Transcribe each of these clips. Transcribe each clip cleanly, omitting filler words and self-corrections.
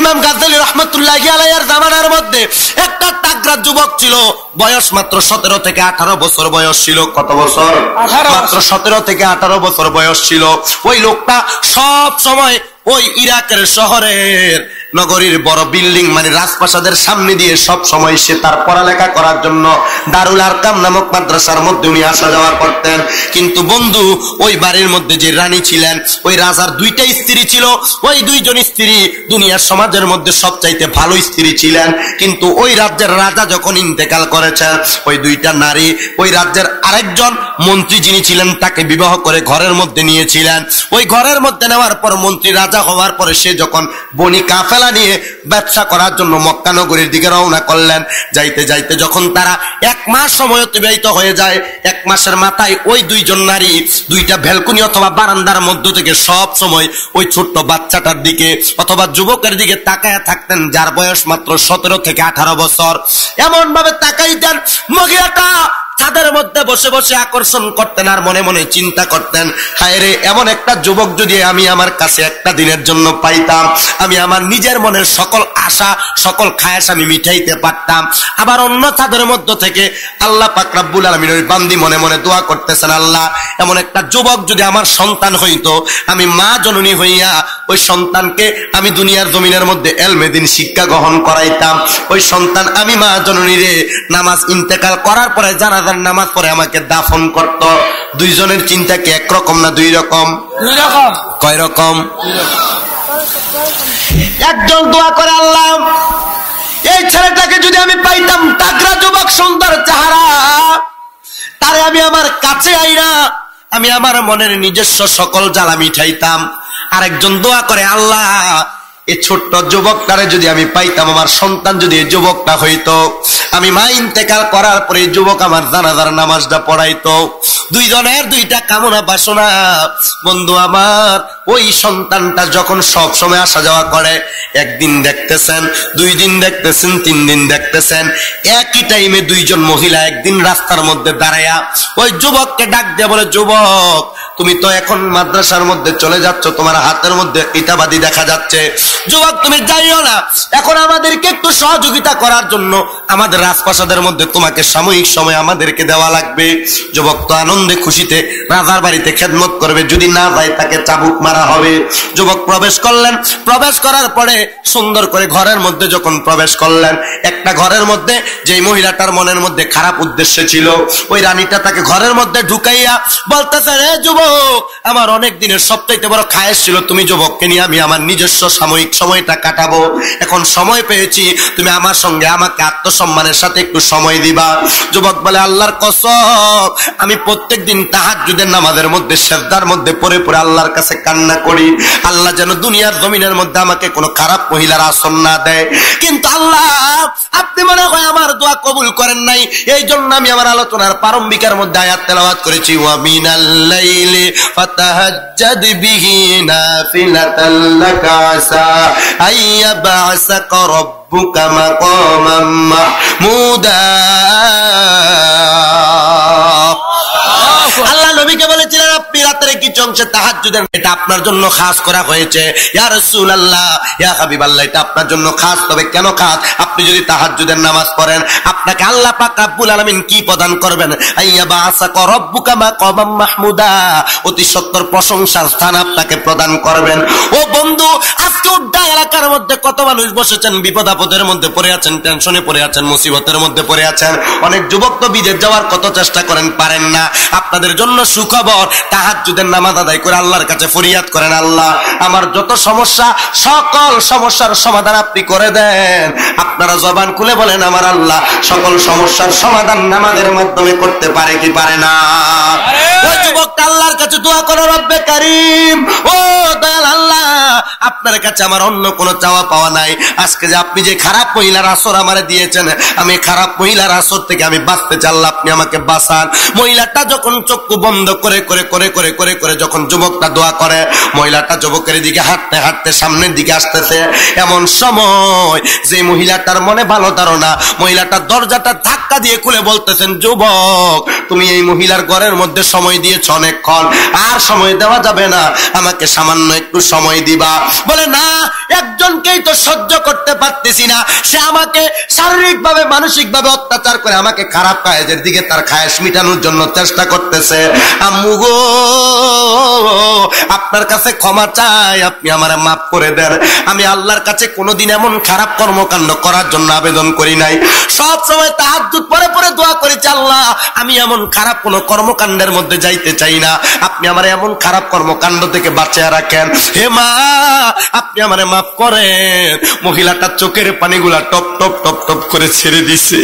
ইমাম গাজ্জালী রাহমাতুল্লাহি আলাইহির জামানার মধ্যে একটা তাগড়া যুবক ছিল, বয়স মাত্র 17 থেকে 18 বছর বয়স ছিল। কত বছর? মাত্র 17 থেকে 18 বছর বয়স ছিল। ওই লোকটা সব সময় ওই ইরাকের শহরের নগরীর বড় বিল্ডিং মানে রাজপ্রাসাদের সামনে দিয়ে সব সময় সে তার পড়ালেখা করার জন্য দারুল আরকাম নামক মাদ্রাসার মধ্যে উনি আসা যাওয়া করতেন। কিন্তু বন্ধু, ওই বাড়ির মধ্যে যে রানী ছিলেন, ওই রাজার দুইটা স্ত্রী ছিল। ওই দুইজন স্ত্রী দুনিয়ার সমাজের মধ্যে সবচাইতে ভালো স্ত্রী ছিলেন। কিন্তু ওই রাজ্যের রাজা যখন ইন্তেকাল করেছেন, ওই দুইটা নারী ওই রাজ্যের আরেকজন মন্ত্রী যিনি ছিলেন তাকে বিবাহ করে ঘরের মধ্যে নিয়েছিলেন। ওই ঘরের মধ্যে নেওয়ার পর মন্ত্রী রাজা হওয়ার পরে সে যখন বনি কাফেলা নিয়ে ব্যবসা করার জন্য মক্কা নগরীর দিকে রওনা করলেন, যাইতে যাইতে যখন তারা 1 মাস সময় অতিবাহিত হয়ে যায়, 1 মাসের মাথায় ওই দুইজন নারী দুইটা ভ্যালকনি অথবা বারান্দার মধ্য থেকে সব সময় ওই ছোট্ট বাচ্চাটার দিকে অথবা যুবকের দিকে তাকায়া থাকতেন, যার বয়স মাত্র 17 থেকে 18 বছর। এমন ভাবে তাকাইতেন, মহিলাটা তাদের মধ্যে বসে বসে আকর্ষণ করতেন আর মনে মনে চিন্তা করতেন, হায় রে, এমন একটা যুবক যদি আমি আমার কাছে একটা দিনের জন্য পাইতাম, আমি আমার নিজের মনের সকল আশা সকল খায়েশ আমি মিটাইতে পারতাম। আবার অন্য তাদের মধ্য থেকে আল্লাহ পাক রব্বুল আলামিন ওই বান্দি মনে মনে দোয়া করতেছেন, আল্লাহ, এমন একটা যুবক যদি আমার সন্তান হইতো, আমি মা জননী হইয়া ওই সন্তানকে আমি দুনিয়ার জমিনের মধ্যে এলমে দ্বীন শিক্ষা গ্রহণ করাইতাম। ওই সন্তান আমি মা জননীরে নামাজ ইন্তেকাল করার পরে জানাজার নামাজ পড়ে আমাকে দাফন করত। দুইজনের চিন্তা কি একরকম না দুই রকম? দুই রকম। কয় রকম? একজন দোয়া করে, আল্লাহ, এই ছেলেটাকে যদি আমি পাইতাম, তাগড়া যুবক, সুন্দর চেহারা, তারে আমি আমার কাছে আইনা আমি আমার মনের নিজস্ব সকল জ্বালা মিটাইতাম। আরেকজন দোয়া করে, আল্লাহ, এই ছোট্ট যুবকটারে যদি আমি পাইতাম, আমার সন্তান যদি এই যুবকটা হইতো, আমি মা ইন্তেকাল করার পরে যুবক আমার জানাজার নামাজটা পড়াইতো। দুইজনের দুইটা কামনা বাসনা। বন্ধু আমার, ওই সন্তানটা যখন সব সময় আসা যাওয়া করে, একদিন দেখতেছেন, 2 দিন দেখতেছেন, 3 দিন দেখতেছেন, একই টাইমে দুইজন মহিলা একদিন রাস্তার মধ্যে দাঁড়ায়া ওই যুবককে ডাক দিয়ে বলে, যুবক, তুমি তো এখন মাদ্রাসার মধ্যে চলে যাচ্ছ, তোমার হাতের মধ্যে ইটাবাদি দেখা যাচ্ছে, যুবক তুমি যাইও না, এখন আমাদেরকে একটু সহযোগিতা করার জন্য আমাদের রাজপ্রাসাদের মধ্যে তোমাকে সাময়িক সময় আমাদেরকে দেওয়া লাগবে। যুবক তো আনন্দে খুশিতে রাজার বাড়িতে খেদমত করবে, যদি না যায় তাকে চাবুক মারা হবে। যুবক প্রবেশ করলেন, প্রবেশ করার পরে সুন্দর করে ঘরের মধ্যে যখন প্রবেশ করলেন, একটা ঘরের মধ্যে যেই মহিলাটার মনের মধ্যে খারাপ উদ্দেশ্য ছিল, ওই রানীটা তাকে ঘরের মধ্যে ঢুকাইয়া বলতেছে, রে যুবক, আমার অনেক দিনের সবচাইতে বড় খায়েশ ছিল তুমি যুবককে নিয়ে আমি আমার নিজস্ব সাময়িক সময়টা কাটাবো, এখন সময় পেয়েছি, তুমি আমার সঙ্গে আমাকে আত্মসম্মানের সাথে একটু সময় দিবা। যুবক বলে, আল্লাহর কসম, আমি প্রত্যেকদিন তাহাজ্জুদের নামাজের মধ্যে সিজদার মধ্যে পড়ে পড়ে আল্লাহর কাছে কান্না করি, আল্লাহ যেন দুনিয়ার জমিনের মধ্যে আমাকে কোনো খারাপ মহিলার আসন না দেয়। কিন্তু আল্লাহ, আপনি মনে হয় আমার দোয়া কবুল করেন নাই, এই জন্য আমি আমার আলোচনার প্রারম্ভিকের মধ্যে আয়াত তেলাওয়াত করেছি, ওয়া মিনাল লাইলি ফাতাহাজ্জাদ বিহি নাফিলাতাল লাকা আসা আইয়াবআসাকা রাব্বুকা মাকামান মাহমুদা। আল্লাহ নবীকে বলেছিলেন, আপনি রাতের কিছু অংশে তাহাজ্জুদের, এটা আপনার জন্য খাস করা হয়েছে। ইয়া রাসূলুল্লাহ, ইয়া হাবিবাল্লাহ, এটা আপনার জন্য খাস। তবে কেন খাস? আপনি যদি তাহাজ্জুদের নামাজ পড়েন, আপনাকে আল্লাহ পাক রব্বুল আলামিন কি প্রদান করবেন? আইয়াবআসাকা রাব্বুকা মাকামান মাহমুদা, অতি সত্তর প্রশংসার স্থান আপনাকে প্রদান করবেন। ও বন্ধু, আজকে উড্ডা এলাকার মধ্যে কত মানুষ বসেছেন, বিপদ আপদের মধ্যে পড়ে আছেন, টেনশনে পড়ে আছেন, মুসিবতের মধ্যে পড়ে আছেন। অনেক যুবক তো বিদেশ যাওয়ার কত চেষ্টা করেন, পারেন না। আপনাদের জন্য সুখবর, তাহাজ্জুদের নামাজ আদায় করে আল্লাহর কাছে ফরিয়াদ করেন, আল্লাহ, আমার যত সমস্যা, সকল সমস্যার সমাধান আপনি করে দেন। আপনারা জবান খুলে বলেন, আমার আল্লাহ সকল সমস্যার সমাধান নামাজের মাধ্যমে করতে পারে কি পারে না? ওই যুবকটা আল্লাহর কাছে দোয়া করো, রব্বে কারীম, ও দয়াল আল্লাহ, আপনার কাছে আমার অন্য কোনো চাওয়া পাওয়া নাই। আজকে যে আপনি যে খারাপ মহিলার আসর আমারে দিয়েছেন, আমি খারাপ মহিলার আসর থেকে আমি বাঁচতে চাইলে আপনি আমাকে বাঁচান। মহিলাটা যখন চক্ষু বন্ধ করে করে করে করে করে করে যখন যুবকটা দোয়া করে, মহিলাটা যুবকের দিকে হাঁটতে হাঁটতে সামনের দিকে আসতেছে। এমন সময় যে মহিলাটার মনে ভালো ধারণা, মহিলাটা দরজাটা ধাক্কা দিয়ে খুলে বলতেছেন, যুবক, তুমি এই মহিলার ঘরের মধ্যে সময় দিয়েছ অনেক অনেকক্ষণ, আর সময় দেওয়া যাবে না, আমাকে সামান্য একটু সময় দিবা। বলে না, একজনকেই তো সহ্য করতে পারতেছি না, সে আমাকে শারীরিক ভাবে মানসিক ভাবে অত্যাচার করে আমাকে খারাপ কাজের দিকে তার খায়েশ মিটানোর জন্য চেষ্টা করতেছে। আম্মু গো, আপনার কাছে ক্ষমা চাই, আপনি আমারে মাফ করে দেন। আমি আল্লাহর কাছে কোনোদিন এমন খারাপ কর্মকাণ্ড করার জন্য আবেদন করি নাই। সব সময় তাহাজ্জুদ পরে পরে দোয়া করেছি, আল্লাহ আমি এমন খারাপ কোন কর্মকাণ্ডের মধ্যে যাইতে চাই না, আপনি আমার এমন খারাপ কর্মকাণ্ড থেকে বাঁচিয়ে রাখেন। হে মা, আপনি আমারে মাফ করেন। মহিলাটা চোখের পানিগুলা টপ টপ টপ টপ করে ছেড়ে দিছে,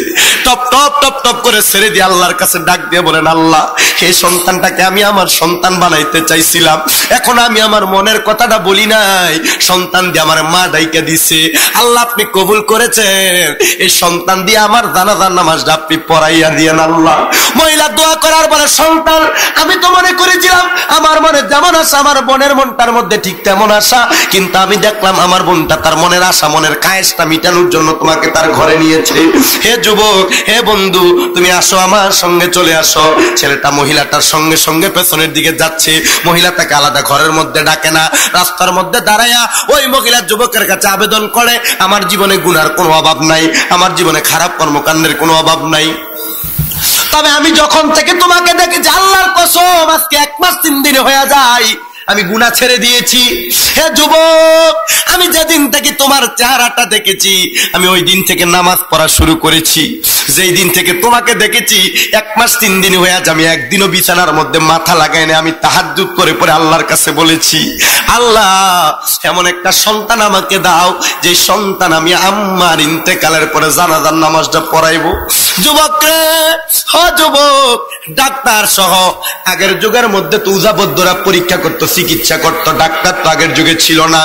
টপ টপ টপ টপ করে ছেড়ে দিয়ে আল্লাহর কাছে ডাক দিয়ে বলেন, আল্লাহ এই সন্তানটাকে আমি আমার সন্তান বানাইতে চাইছিলাম, এখন আমি আমার মনের কথাটা বলি নাই, সন্তান দিয়ে আমার মা ডাইকা দিছে, আল্লাহ আপনি কবুল করেছেন, এই সন্তান দিয়ে আমার জানাজার নামাজটা আপনি পড়াইয়া দিয়েন আল্লাহ। মহিলা দোয়া করার পরে সন্তান, আমি তো মনে করেছিলাম আমার মনে যেমন আশা আমার বোনের মনটার মধ্যে ঠিক তেমন আশা, কিন্তু আমি দেখলাম আমার বোনটা তার মনের আশা মনের কায়েসটা মিটানোর জন্য তোমাকে তার ঘরে নিয়েছে। হে যুবক, হে বন্ধু, তুমি আসো, আমার সঙ্গে চলে আসো। ছেলেটা মহিলাটার সঙ্গে সঙ্গে পেছনের দিকে যাচ্ছে। মহিলাটাকে আলাদা ঘরের মধ্যে ডাকে না, রাস্তার মধ্যে দাঁড়ায়া ওই মহিলা যুবকের কাছে আবেদন করে, আমার জীবনে গুনার কোনো অভাব নাই, আমার জীবনে খারাপ কর্মকাণ্ডের কোনো অভাব নাই, তবে আমি যখন থেকে তোমাকে দেখেছি, আল্লাহর কসম আজকে 1 মাস 3 দিন হয়ে যায়, আমি গুনাহ ছেড়ে দিয়েছি। হে যুবক, আমি যেদিন থেকে তোমার চেহারাটা দেখেছি, আমি ওই দিন থেকে নামাজ পড়া শুরু করেছি। যেই দিন থেকে তোমাকে দেখেছি 1 মাস 3 দিন হয়ে আছে, আমি একদিনও বিছানার মধ্যে মাথা লাগাই না। আমি তাহাজ্জুদ করে পরে আল্লাহর কাছে বলেছি, আল্লাহ এমন একটা সন্তান আমাকে দাও, যে সন্তান আমি আম্মার ইন্তেকালের পরে জানাজার নামাজটা পড়াইবো। যুবক রে, ও যুবক, ডাক্তার সহ আগের যুগের মধ্যে তো উজাবদ্ধরা পরীক্ষা করতো, চিকিৎসা করতো, ডাক্তার তো আগের যুগে ছিল না।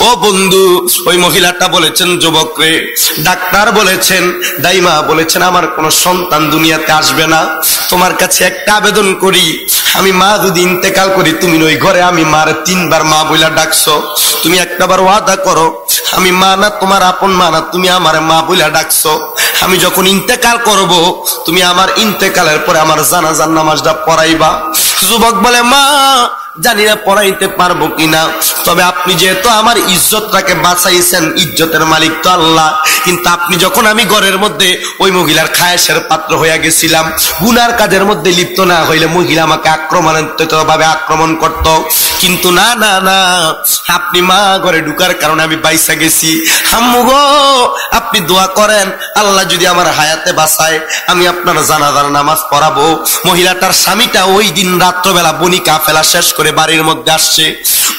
ও বন্ধু, ওই মহিলাটা বলেছেন, যুবক রে, ডাক্তার বলেছেন, দাইমা বলেছেন আমার কোনো সন্তান দুনিয়াতে আসবে না, তোমার কাছে একটা আবেদন করি, আমি মা যদি ইন্তেকাল করি, তুমি ওই ঘরে আমি মার 3 বার মা বইলা ডাকছো, তুমি একটাবার ওয়াদা করো, আমি মা না তোমার আপন মা না, তুমি আমার মা বইলা ডাকছো, আমি যখন ইন্তেকাল করব, তুমি আমার ইন্তেকালের পরে আমার জানাজার নামাজটা পড়াইবা। যুবক বলে, মা জানি না পড়াইতে পারবো কিনা, তবে আপনি যেহেতু আমার ইজ্জতটাকে বাঁচাইছেন, ইজ্জতের মালিক তো আল্লাহ, কিন্তু আপনি যখন আমি ঘরের মধ্যে ওই মহিলার খায়েশের পাত্র হইয়া গেছিলাম, গুনার কাজের মধ্যে লিপ্ত না হইলে মহিলা আমাকে আক্রমণাত্মকভাবে আক্রমণ করত, কিন্তু না না না, আপনি মা ঘরে ঢুকার কারণে আমি বাইসা গেছি। আম্মু গো, আপনি দোয়া করেন, আল্লাহ যদি আমার হায়াতে বাঁচায়, আমি আপনার জানাজার নামাজ পড়াবো। মহিলাটার স্বামীটা ওই দিন রাত্রবেলা বনি কাফেলা শেষ করে বাড়ির মধ্যে আসছে।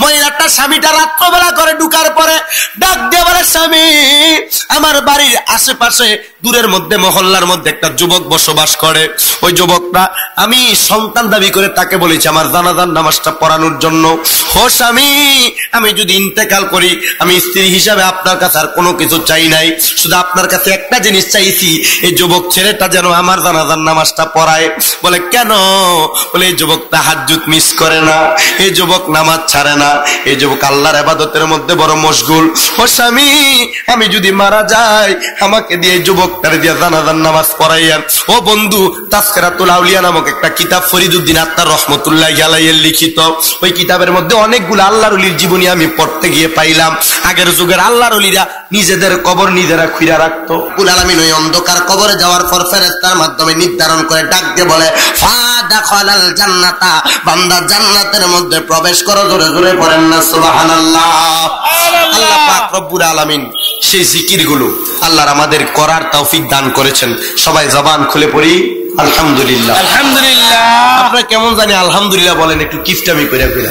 মহিলাটার স্বামীটা রাত্রবেলা করে ঢুকার পরে ডাক দিয়ে বলে, স্বামী আমার বাড়ির আশেপাশে দূরের মধ্যে মহল্লার মধ্যে একটা যুবক বসবাস করে, ওই যুবকটা আমি সন্তান দাবি করে তাকে বলেছি আমার জানাজার নামাজটা পড়ানোর জন্য। ও স্বামী, আমি যদি ইন্তেকাল করি, আমি স্ত্রী হিসাবে আপনার কাছে আর কোনো কিছু চাই নাই, শুধু আপনার কাছে একটা জিনিস চাইছি, এই যুবক ছেলেটা যেন আমার জানাজার নামাজটা পড়ায়। বলে কেন? বলে এই যুবক তাহাজ্জুদ মিস করে না, এই যুবক নামাজ ছাড়ে না, এই যুবক আল্লাহর ইবাদতের মধ্যে বড় মশগুল। ও স্বামী, আমি যদি মারা যাই, আমাকে দিয়ে যুবকটারে দিয়ে জানাজার নামাজ পড়াইয়ান। ও বন্ধু, তাসকিরাতুল আউলিয়া নামক একটা কিতাব ফরিদউদ্দিন আত্মার রহমতুল্লাহি আলাইহি লিখিত, ওই কিতাবের মধ্যে অনেকগুলো আল্লাহর ওলির জীবনী আমি পড়তে গিয়ে পাইলাম। আগের যুগের আল্লাহর ওলিরা নিজেদের কবর নিজেরা খুইরা রাখতো। কুল আলামিন ওই অন্ধকার কবরে যাওয়ার পর ফেরেশতার মাধ্যমে নির্ধারণ করে ডাক দিয়ে বলে, ফাদাখালাল জান্নাতা, বান্দা জান্নাতের মধ্যে প্রবেশ করো। জোরে জোরে পড়েন না সুবহানাল্লাহ। আল্লাহ পাক রব্বুল আলামিন সেই জিকিরগুলো আল্লাহর আমাদের করার তৌফিক দান করেছেন। সবাই জবান খুলে পড়ি আলহামদুলিল্লাহ। আলহামদুলিল্লাহ। আপনারা কেমন জানি আলহামদুলিল্লাহ বলেন, একটু কিফটামি করে করে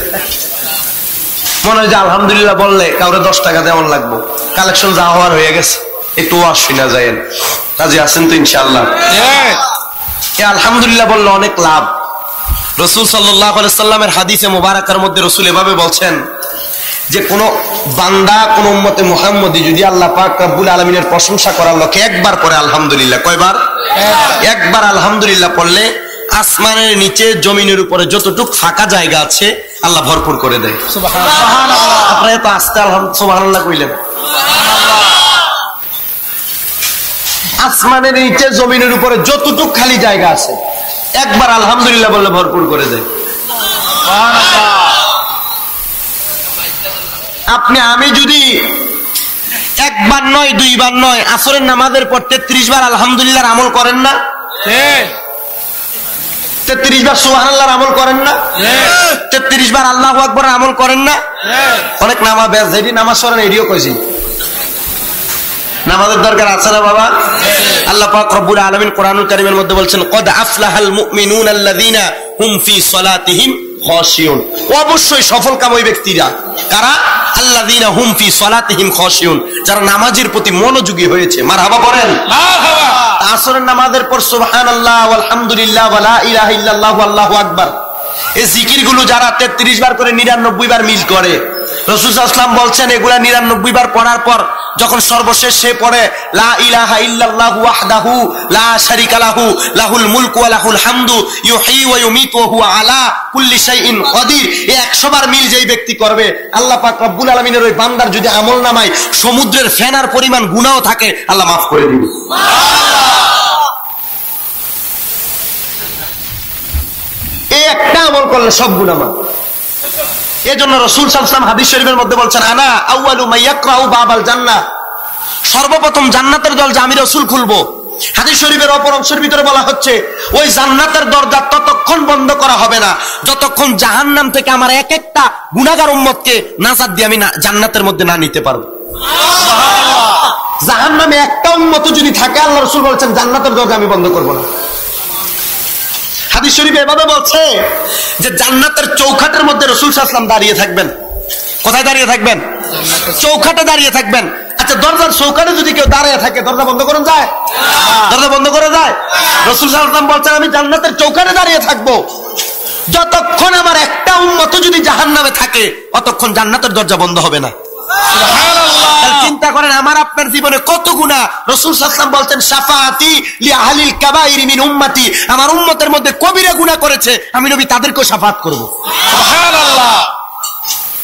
মনে হয় যে আলহামদুলিল্লাহ বললে কাউরে 10 টাকা দেওয়ার লাগবো। কালেকশন যা হওয়ার হয়ে গেছে, একটু শুনা যায়। রাজি আছেন তো ইনশাআল্লাহ? আলহামদুলিল্লাহ বললে অনেক লাভ। রাসূল সাল্লাল্লাহু আলাইহি সাল্লামের হাদিসে মুবারাকার মধ্যে রাসূল এভাবে বলছেন যে কোন বান্দা, কোন উম্মতে মুহাম্মদী যদি আল্লাহ পাক রব্বুল আলামিনের প্রশংসা করার লক্ষ্যে একবার পড়ে আলহামদুলিল্লাহ, কয়বার? একবার আলহামদুলিল্লাহ পড়লে আসমানের নিচে জমিনের উপরে যতটুকু ফাঁকা জায়গা আছে আল্লাহ ভরপুর করে দেয়। সুবহানাল্লাহ। আপনারা তো আস্তে আলহামদুলিল্লাহ সুবহানাল্লাহ কইলেন। আসমানের নিচে জমিনের উপরে যতটুকু খালি জায়গা আছে একবার আলহামদুলিল্লাহ বললে ভরপুর করে দেয়। আমি যদি একবার নয় দুইবার নয় আসরের নামাজের পর 33 বার আলহামদুলিল্লাহ আমল করেন না? 33 বার সুবহানাল্লাহর আমল করেন না? 33 বার আল্লাহু আকবার আমল করেন না? অনেক নামাজ যেটি নামাজ পড়েন এটিও কইছি, নামাজের দরকার আছে না বাবা? আল্লাহ পাক রব্বুল আলামিন কোরআনুল কারীমের মধ্যে বলছেন কদ আফলাহাল মুমিনুনা আল্লাযীনা হুম ফি সালাতিহিম খাশিউন। অবশ্যই সফলকাম ওই ব্যক্তিরা কারা? আল্লাযীনা হুম ফি সালাতিহিম খাশিউন, যারা নামাজের প্রতি মনোযোগী হয়েছে। মারহাবা বলেন। মারহাবা। আসরের নামাজের পর সুবহানাল্লাহ আলহামদুলিল্লাহ ওয়া লা ইলাহা ইল্লাল্লাহু আল্লাহু আকবার এই জিকিরগুলো যারা 33 বার করে 99 বার মিল করে, রাসূল সাল্লাল্লাহু আলাইহি ওয়াসাল্লাম বলছেন এগুলা 99 বার পড়ার পর যখন সর্বশেষ সে পড়ে লা ইলাহা ইল্লাল্লাহু ওয়াহদাহু লা শারীকা লাহু লাহুল মুলকু ওয়া লাহুল হামদু ইউহয়ী ওয়া ইউমীতু ওয়া হুয়া আলা কুল্লি শাইইন কাদির, এই 100 বার মিল যেই ব্যক্তি করবে আল্লাহ পাক রব্বুল আলামিনের ওই বান্দার যদি আমলনামায় সমুদ্রের ফেনার পরিমাণ গুনাহও থাকে আল্লাহ মাফ করে দিবে। এই একটা আমল করলে সব গুনাহ মাফ। এজন্য রাসূল সাল্লাল্লাহু আলাইহি ওয়াসাল্লাম হাদিস শরীফের মধ্যে বলছেন আনা আউয়ালু মাইয়াকরাউ বাবাল জান্নাহ, সর্বপ্রথম জান্নাতের দরজা আমি রাসূল খুলবো। হাদিস শরীফের অপর অংশের ভিতরে বলা হচ্ছে ওই জান্নাতের দরজা ততক্ষণ বন্ধ করা হবে না যতক্ষণ জাহান্নাম থেকে আমার এক একটা গুনাহগার উম্মতকে নাজাত দিয়ে আমি জান্নাতের মধ্যে না নিতে পারবো। সুবহানাল্লাহ। জাহান্নামে একটা উম্মত যদি থাকে আল্লাহ রাসূল বলেছেন জান্নাতের দরজা আমি বন্ধ করব না। হাদিস শরীফে এভাবে বলছে যে জান্নাতের চৌখাটের মধ্যে রাসূল সাল্লাল্লাহু আলাইহি ওয়াসাল্লাম দাঁড়িয়ে থাকবেন। কোথায় দাঁড়িয়ে থাকবেন? চৌখাটে দাঁড়িয়ে থাকবেন। আচ্ছা, দরজার চৌখাটে যদি কেউ দাঁড়িয়ে থাকে দরজা বন্ধ করা যায়? দরজা বন্ধ করা যায়? রাসূল সাল্লাল্লাহু আলাইহি ওয়াসাল্লাম বলছেন আমি জান্নাতের চৌখাটে দাঁড়িয়ে থাকবো, যতক্ষণ আমার একটা উম্মত যদি জাহান্নামে থাকে অতক্ষণ জান্নাতের দরজা বন্ধ হবে না। চিন্তা করেন আমার আপনার জীবনে কত গুনাহ। রাসূল সাল্লাল্লাহু আলাইহি ওয়াসাল্লাম বলতেন শাফাআতি লি আহলিল কাবাইরি মিন উম্মতি, আমার উম্মতের মধ্যে কবিরা গুনাহ করেছে আমি নবী তাদেরকেও শাফাআত করব। সুবহানাল্লাহ।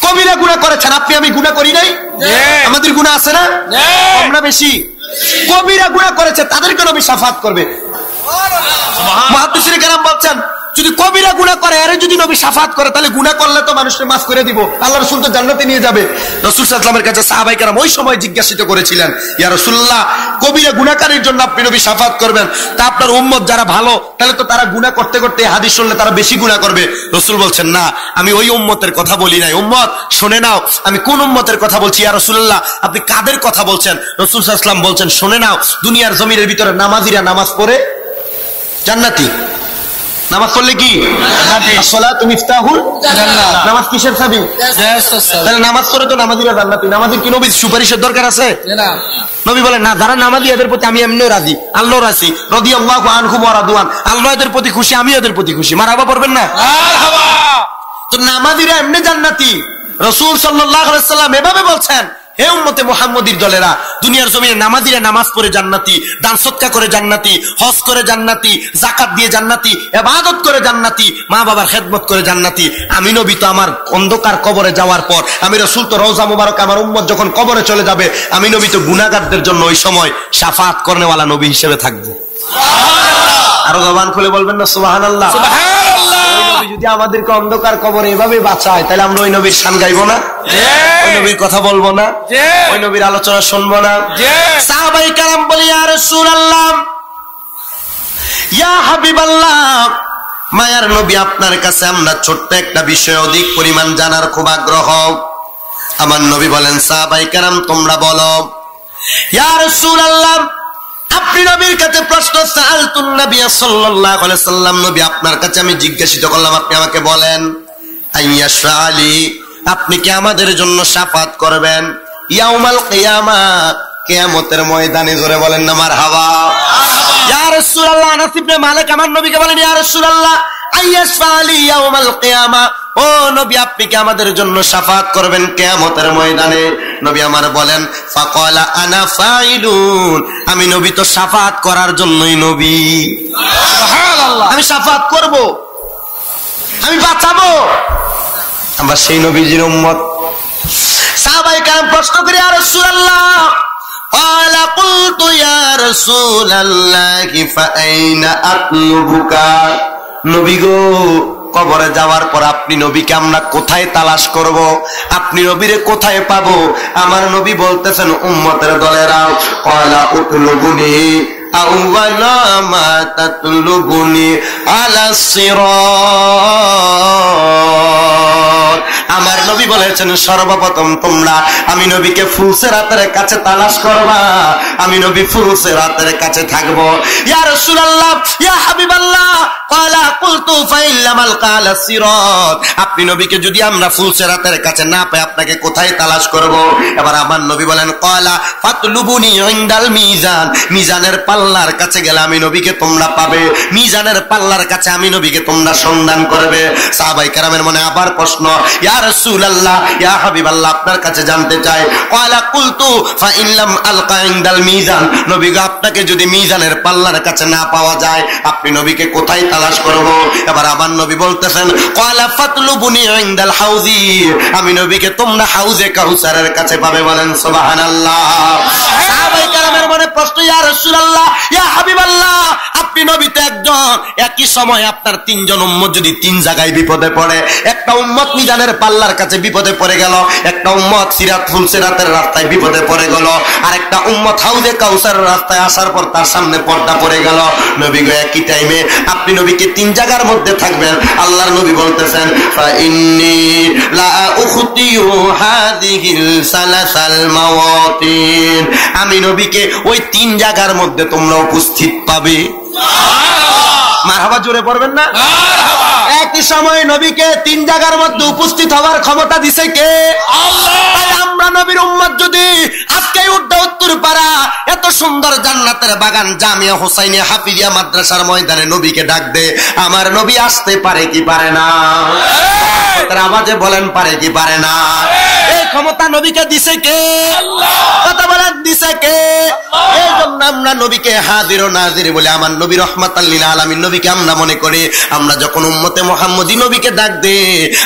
কবিরা গুনাহ করেছেন আপনি আমি গুনাহ করি নাই? আমাদের গুনাহ আছে না? কম না বেশি? কবিরা গুনাহ করেছে তাদেরকে নবী শাফাআত করবে। সুবহানাল্লাহ। মুহাদ্দিসিনে কেরাম বলছেন যদি কবিরা গুনাহ করে এর যদি নবী শাফাআত করে তাহলে গুনাহ করলে তো মানুষকে মাফ করে দিব, আল্লাহ রাসূল তো জান্নাতে নিয়ে যাবে। রাসূল সাল্লাল্লাহু আলাইহি ওয়াসাল্লামের কাছে সাহাবায়ে কেরাম ওই সময় জিজ্ঞাসিত করেছিলেন ইয়া রাসূলুল্লাহ কবিরা গুনাহকারীর জন্য আপনি নবী শাফাআত করবেন, তা আপনার উম্মত যারা ভালো তাহলে তো তারা গুনাহ করতে করতে হাদিস শুনলে তারা বেশি গুনাহ করবে। রাসূল বলছেন না আমি ওই উম্মতের কথা বলি নাই, উম্মত শুনে নাও আমি কোন উম্মতের কথা বলছি। ইয়া রাসূলুল্লাহ আপনি কাদের কথা বলছেন? রাসূল সাল্লাল্লাহু আলাইহি ওয়াসাল্লাম বলছেন শুনে নাও দুনিয়ার জমিনের ভিতরে নামাজীরা নামাজ পড়ে জান্নাতি। নামাজ পড়লে কি? আসসালাতু মিফতাহুল জান্নাহ। নামাজ কিসের চাবি? তাহলে নামাজ পড়ে তো নামাজীরা জান্নাতি। নামাজের কি নবী সুপারিশের দরকার আছে? না। নবী বলেন না যারা নামাজী এদের প্রতি আমি এমনিও রাজি, আল্লাহ রাজি, রাদিয়াল্লাহু আনহুম ওয়া রাদওয়ান, আল্লাহ এদের প্রতি খুশি আমি এদের প্রতি খুশি। মারহাবা পড়বেন না? মারহাবা। তো নামাজীরা এমনি জান্নাতি। রাসূল সাল্লাল্লাহু আলাইহি ওয়াসাল্লাম এভাবে বলছেন হে উম্মতে মুহাম্মদীর দলেরা দুনিয়ার জমিনে নামাজীরা নামাজ পড়ে জান্নাতি, দান সদকা করে জান্নাতি, হজ করে জান্নাতি, যাকাত দিয়ে জান্নাতি, ইবাদত করে জান্নাতি, মা বাবার খেদমত করে জান্নাতি। আমি নবী তো আমার অন্ধকার কবরে যাওয়ার পর আমি রাসূল তো রওজা মুবারক আমার উম্মত যখন কবরে চলে যাবে আমি নবী তো গুনাহগারদের জন্য ওই সময় শাফাআত করনেওয়ালা নবী হিসেবে থাকবো। সুবহানাল্লাহ। আরো জবান খুলে বলবেন না সুবহানাল্লাহ? সুবহানাল্লাহ। ওই নবী যদি আমাদেরকে অন্ধকার কবরে এভাবে বাঁচায় তাহলে আমরা ওই নবীর শান গাইবো না? ওই নবীর কথা বলবো না? ওই নবীর আলোচনা শুনবো না? সাহাবায়ে কেরাম বলে ইয়া রাসূলুল্লাহ ইয়া হাবিবাল্লাহ মায়ার নবী আপনার কাছে আমরা ছোট্ট একটা বিষয় অধিক পরিমাণ জানার খুব আগ্রহ। আমার নবী বলেন সাহাবায়ে কেরাম তোমরা বলো। ইয়া রাসূলুল্লাহ আপনি নবীর কাছে প্রশ্ন সাআলতুন নবী সাল্লাল্লাহু আলাইহি ওয়াসাল্লাম নবী আপনার কাছে আমি জিজ্ঞাসিত করলাম আপনি আমাকে বলেন আইয়াশালি আপনি কি আমাদের জন্য শাফাআত করবেন ইয়াউমাল কিয়ামা কিয়ামতের ময়দানে? জোরে বলেন না মারহাবা। ইয়া রাসূলুল্লাহ আনাস ইবনে মালিক আমার নবীকে বলেন ইয়া রাসূলুল্লাহ আইয়াশালি ইয়াউমাল কিয়ামা ও নবী আপনি কি আমাদের জন্য শাফাআত করবেন কিয়ামতের ময়দানে? নবী আমার বলেন ফাকালা আনা ফাইলুন আমি নবী তো শাফাআত করার জন্যই নবী। সুবহানাল্লাহ। আমি শাফাআত করব, আমি বাঁচাবো। আমরা সেই নবীজির উম্মত। সাহাবায়ে কেরাম প্রশ্ন করে ইয়া রাসূলুল্লাহ ক্বালা কুলতু ইয়া রাসূলুল্লাহ ফাআইনা আতলুবুকা নবী গো কবরে যাওয়ার পর আপনি নবীকে আমরা কোথায় তালাশ করব, আপনি নবীরে কোথায় পাবো? আমার নবী বলতেছেন উম্মতের দলেরা, ক্বালা উতলুবুনি আউয়ালা মা তাতলুবুনি আলাস সিরাত। আমার নবী বলেছেন সর্বপ্রথম তোমরা আমি নবীকে ফুলসিরাতের কাছে তালাশ করবা, আমি নবী ফুলসিরাতের কাছে থাকবো। ইয়া রাসূলুল্লাহ, ইয়া হাবিবাল্লাহ, ক্বালা কুলতু ফাইল্লামাল কালা সিরাত। আপনি নবীকে যদি আমরা ফুলসিরাতের কাছে না পাই আপনাকে কোথায় তালাশ করব? এবার আমার নবী বলেন, ক্বালা ফাতলুবুনি ইনদাল মিজান। মিজানের পাল্লার কাছে গেলে আমি নবীকে তোমরা পাবে, মিজানের পাল্লার কাছে আমি নবীকে তোমরা সন্ধান করবে। সাহাবায়ে কেরামের মনে আবার প্রশ্ন, ইয়া রাসূলুল্লাহ, ইয়া হাবিবাল্লাহ, আপনার কাছে জানতে চাই। ক্বালা কুলতু ফাইল্লাম আলকা ইনদাল মিজান। নবী গো, আপনাকে যদি মিজানের পাল্লার কাছে না পাওয়া যায় আপনি নবীকে কোথায় তালাশ করব? এবার আমার নবী বলতেছেন, ক্বালা ফাতলুবুনি ইনদাল হাউজি। আমি নবীকে তোমরা হাউজে কাউসারের কাছে পাবে। বলেন সুবহানাল্লাহ। সাহাবায়ে কেরামের মনে প্রশ্ন, ইয়া রাসূলুল্লাহ, ইয়া হাবিবাল্লাহ, আপনি নবী তো একজন, একই সময় আপনার তিনজন উম্মত যদি তিন জায়গায় বিপদে পড়ে, একটা উম্মত মিজানের পাল্লার কাছে বিপদে পড়ে গেল, একটা উম্মত ফুলসিরাতের রাস্তায় বিপদে পড়ে গেল, আর একটা উম্মত হাউজে কাউসারের রাস্তায় আসার পর তার সামনে পর্দা পড়ে গেল, নবী গো একই টাইমে আপনি নবীকে তিন জায়গার মধ্যে থাকবেন। আল্লাহর নবী বলতেছেন, ফা ইন্নী লা উখতিউ হাযিহিল সালাসাল মাওয়াতিন। আমি নবীকে ওই তিন জায়গার মধ্যে তোমরা উপস্থিত পাবে। মারহাবা, জোরে পড়বেন না? একই সময় নবীকে তিন জায়গার মধ্যে উপস্থিত হওয়ার ক্ষমতা দিছে কে? আল্লাহ। আমরা নবীর উম্মত যদি আজকে উত্তরপাড়া এত সুন্দর জান্নাতের বাগান জামিয়া হোসাইনিয়া হাফিজিয়া মাদ্রাসার ময়দানে নবীকে ডাক দে, আমার নবী আসতে পারে কি পারে না? তার আওয়াজে বলেন, পারে কি পারে না? এই ক্ষমতা নবীকে দিছে কে? আল্লাহ। কথা বলেন, দিছে কে? এই জন্য আমরা নবীকে হাজির ও নাজির বলে আমার নবী রহমাতাল লিল আলামিন নবীকে আমরা মনে করি। আমরা যখন উম্মতে মুহাম্মদী নবীকে ডাক দে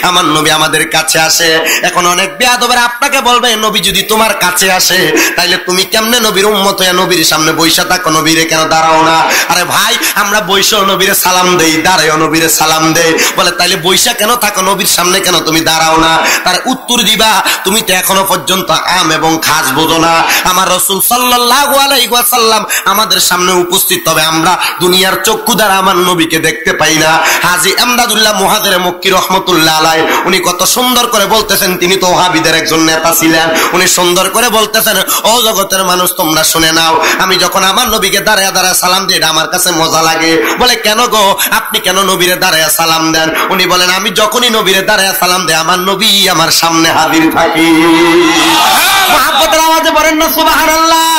আমার নবী আমাদের কাছে আসে। এখন অনেক বেয়াদবেরা আপনাকে বলবে, নবী যদি তোমার কাছে আসে তাইলে তুমি কেমনে নবীর উম্মত হয়ে নবীর সামনে বইসা থাকো, নবীরে কেন দাঁড়াও না? আরে ভাই, আমরা বইসা নবীরে সালাম দেই, দাঁড়াও নবীরে সালাম দেই। বলে তাইলে বইসা কেন থাকো, নবীর সামনে কেন তুমি দাঁড়াও না? তার উত্তর দিবা, তুমি তো এখনো পর্যন্ত আম এবং খাস বোঝো না। আমার রাসূল সাল্লাল্লাহু আলাইহি ওয়াসাল্লাম আমাদের সামনে উপস্থিত হবে, আমরা দুনিয়ার চক্ষু দ্বারা আমার নবীকে দেখতে পাই না। হাজী আমদাদুল্লাহ মুহাজির মক্কি রাহমাতুল্লাহ আলাইহি উনি কত সুন্দর করে বলতেছেন, তিনি তো ওহাবীদের একজন নেতা ছিলেন। উনি সুন্দর করে বলতেছেন, ও জগতের মানুষ তোমরা শুনে নাও, আমি যখন আমার নবীকে দাঁড়ায় দাঁড়ায় সালাম দিই এটা আমার কাছে মজা লাগে। বলে কেন গো, আপনি কেন নবীরে দাঁড়ায় সালাম দেন? উনি বলেন, আমি যখনই নবীরে দাঁড়ায় সালাম দেই আমার নবী আমার সামনে হাজির থাকে। মুহাব্বতের আওয়াজে বলেন না সুবহানাল্লাহ।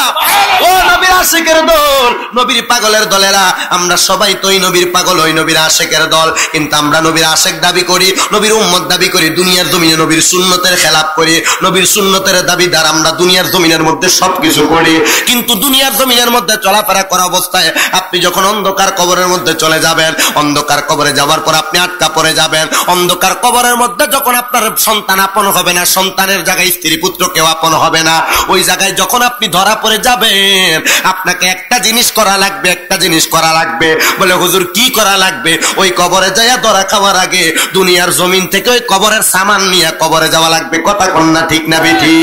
ও নবীর আশিকের দল, নবীর পাগলের দলেরা, আমরা সবাই তো ওই নবীর পাগল, ওই নবীর আশিকের দল, কিন্তু আমরা নবীর আশিক দাবি করি, নবীর উম্মত দাবি করি, দুনিয়ার জমিনে নবীর সুন্নতের খেলাফ করি, নবীর সুন্নতের দাবিদার আমরা দুনিয়ার জমিনের মধ্যে সবকিছু করি। কিন্তু দুনিয়ার জমিনের মধ্যে চলাফেরা করা অবস্থায় আপনি যখন অন্ধকার কবরের মধ্যে চলে যাবেন, অন্ধকার কবরে যাওয়ার পর আপনি আটকা পড়ে যাবেন। অন্ধকার কবরের মধ্যে যখন আপনার সন্তান আপন হবে না, সন্তানের জায়গায় স্ত্রী পুত্র কেউ আপন হবে না, ওই জায়গায় যখন আপনি ধরা পড়ে যাবেন আপনাকে একটা জিনিস করা লাগবে, একটা জিনিস করা লাগবে। বলে হুজুর কি করা লাগবে? ওই কবরে যাইয়া ধরা খাওয়ার আগে দুনিয়ার জমিন থেকে ওই কবরের সামান নিয়ে কবরে যাওয়া লাগবে। কথা কন্যা ঠিক না বেঠি?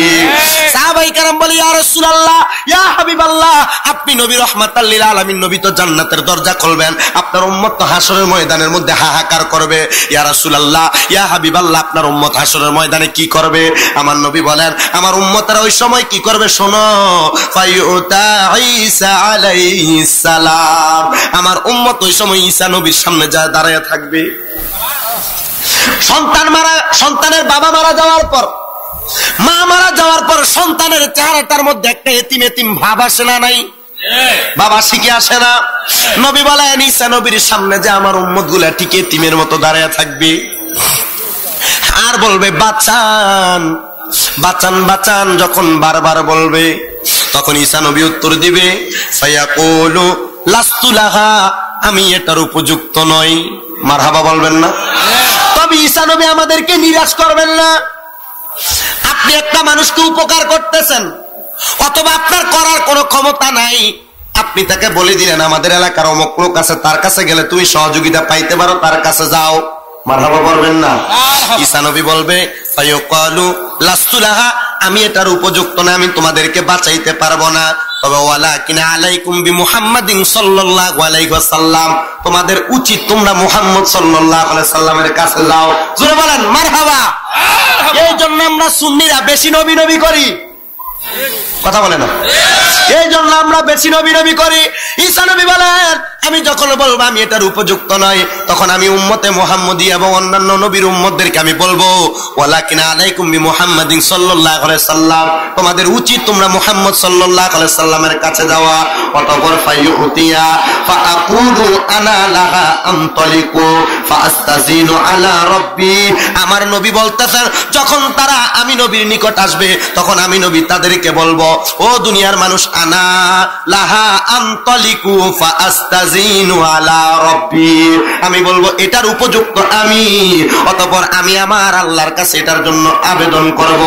সাহাবায়ে কেরাম বলে, ইয়া রাসূলুল্লাহ, ইয়া হাবিবাল্লাহ, আপনি নবী রাহমাতাল লিল আলামিন, নবী তো জান্নাতের দরজা খুলবেন, আপনার উম্মত তো হাসরের ময়দানের মধ্যে হাহাকার করবে। ইয়া রাসূলুল্লাহ, ইয়া হাবিবাল্লাহ, আপনার উম্মত হাসরের ময়দানে কি করবে? আমার নবী বলেন, আমার উম্মতেরা ওই সময় কি করবে শোনো। ফায়ুতা ঈসা আলাইহিস সালাম, আমার উম্মত ওই সময় ঈসা নবীর সামনে যায় দাঁড়ায় থাকবে। সন্তানের বাবা মারা যাওয়ার পর, মা মারা যাওয়ার পর সন্তানের চেহারাটার মধ্যে একটা এতিম এতিম ভাব আসে না? নাই? বাবা শিখে আসে না? নবী বলেন, ঈসা নবীর সামনে যে আমার উম্মত গুলা ঠিক এতিমের মতো দাঁড়ায় থাকবে আর বলবে বাঁচান বাঁচান বাঁচান। যখন বারবার বলবে তখন ঈসা নবী উত্তর দিবে, ফায়াকুলু লাস্তু লাহা, আমি এটার উপযুক্ত নই। মারহাবা বলবেন না? তবে ঈসা নবী আমাদেরকে নিরাশ করবেন না। আপনি একটা মানুষকে উপকার করতেছেন অথবা আপনার করার কোনো ক্ষমতা নাই, আপনি তাকে বলে দিলেন আমাদের এলাকার অমুক লোক আছে, তার কাছে গেলে তুমি সহযোগিতা পাইতে পারো, তার কাছে যাও। মারহাবা পড়বেন না? ঈসা নবী বলবে ফায়ুকালু লাস্তু লাহা, আমি এটার উপযুক্ত না, আমি তোমাদেরকে বাঁচাইতে পারবো না। তবে ওয়ালাকিন আলাইকুম বিমুহাম্মাদিন সাল্লাল্লাহু আলাইহি ওয়াসাল্লাম, তোমাদের উচিত তোমরা মুহাম্মদ সাল্লাল্লাহু আলাইহি সাল্লামের কাছে যাও। জোরে বলেন মারহাবা। এই জন্য আমরা সুন্নিরা বেশি নবী নবী করি, কথা বলে না? এই জন্য আমরা বেশি নবী নবী করি। ঈসা নবী বলেন আমি যখন বলবো আমি এটার উপযুক্ত নয়, তখন আমি উম্মতে মুহাম্মদী এবং অন্যান্য নবীর উম্মতদেরকে আমি বলবো ওয়ালাকিন আলাইকুম বিমুহাম্মাদিন সাল্লাল্লাহু আলাইহি সাল্লাম, তোমাদের উচিত তোমরা মুহাম্মদ সাল্লাল্লাহু আলাইহি সাল্লামের কাছে যাওয়া। অতঃপর ফায়ুতিয়া ফাআকুলু আনা লাহা আমতালিকু ফাআস্তাজিনু আলা রাব্বি, আমার নবী বলতেছেন যখন তারা আমি নবীর নিকট আসবে তখন আমি নবী তাদেরকে বলবো ও দুনিয়ার মানুষ, আনা লাহা আমতালিকু ফাআস্তাজিনু আলা রাব্বি, আমি বলবো এটার উপযুক্ত আমি, অতঃপর আমি আমার আল্লাহর কাছে এটার জন্য আবেদন করব।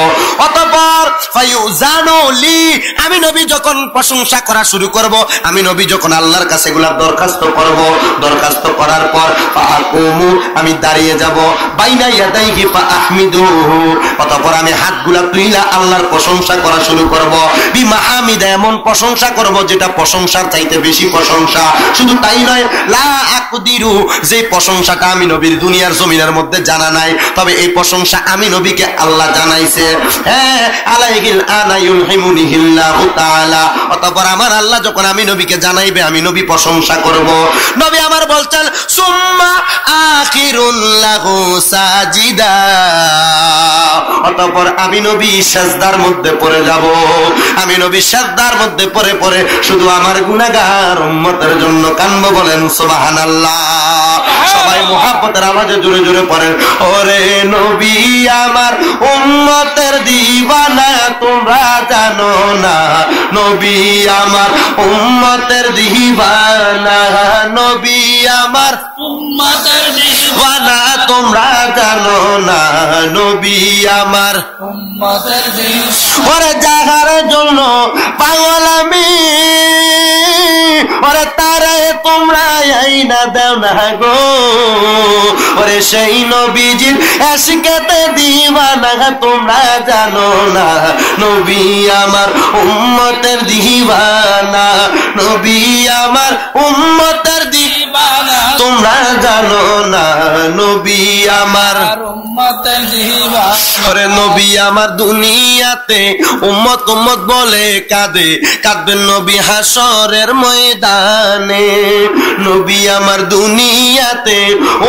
অতঃপর ফায়ুজানু লি, আমি নবী যখন প্রশংসা করা শুরু করব, আমি নবী যখন আল্লাহর কাছে এগুলা দরখাস্ত করব, দরখাস্ত করার পর ফাআকুমু, আমি দাঁড়িয়ে যাব, বাইনা ইয়াদাইহি ফাআহমিদুহু, অতঃপর আমি হাতগুলা তুইলা আল্লাহর প্রশংসা করা শুরু করব। বিমাহামিদা, এমন প্রশংসা করব যেটা প্রশংসার চাইতে বেশি প্রশংসা। শুধু তাই নয়, লা আকদিরু, যে প্রশংসাটা আমি নবীর দুনিয়ার জমিনের মধ্যে জানা নাই, তবে এই প্রশংসা আমি নবীকে আল্লাহ জানাইছে। হ্যাঁ, আলাইহিল আনা ইউলহিমুনিহিল্লাহু তাআলা, অতঃপর আমার আল্লাহ যখন আমি নবীকে জানাইবে আমি নবী প্রশংসা করব। নবী আমার বলছেন সুম্মা আখিরুন লাহু সাজিদা, অতঃপর আমি নবী সিজদার মধ্যে পড়ে যাব। আমি নবী সিজদার মধ্যে পড়ে পড়ে শুধু আমার গুনাহগার উম্মতের জন্য কান্দ। বলেন সুবহানাল্লাহ। সবাই মুহাব্বতের আওয়াজে জোরে জোরে পড়েন ওরে নবী আমার উম্মতের দিওয়ানা, তোমরা জানো না নবী আমার উম্মতের দিওয়ানা, নবী আমার উম্মতের দিওয়ানা, তোমরা জানো না নবী আমার উম্মতের দিওয়ানা। ওরে যাহার জন্য পাগল আমি, ওরে তারে তোমরা আইনা দেও না গো, ওরে সেই নবীজির আশিকেতে দিওয়ানা, তোমরা জানো না নবী আমার উম্মতের দিওয়ানা, নবী আমার উম্মতের দিওয়ানা, তোমরা জানো না নবী আমার উম্মতের দিওয়ানা। ওরে নবী আমার দুনিয়াতে উম্মত উম্মত বলে কাঁদে, কাঁদবেন নবী হাসরের ময়দানে। নবী আমার দুনিয়াতে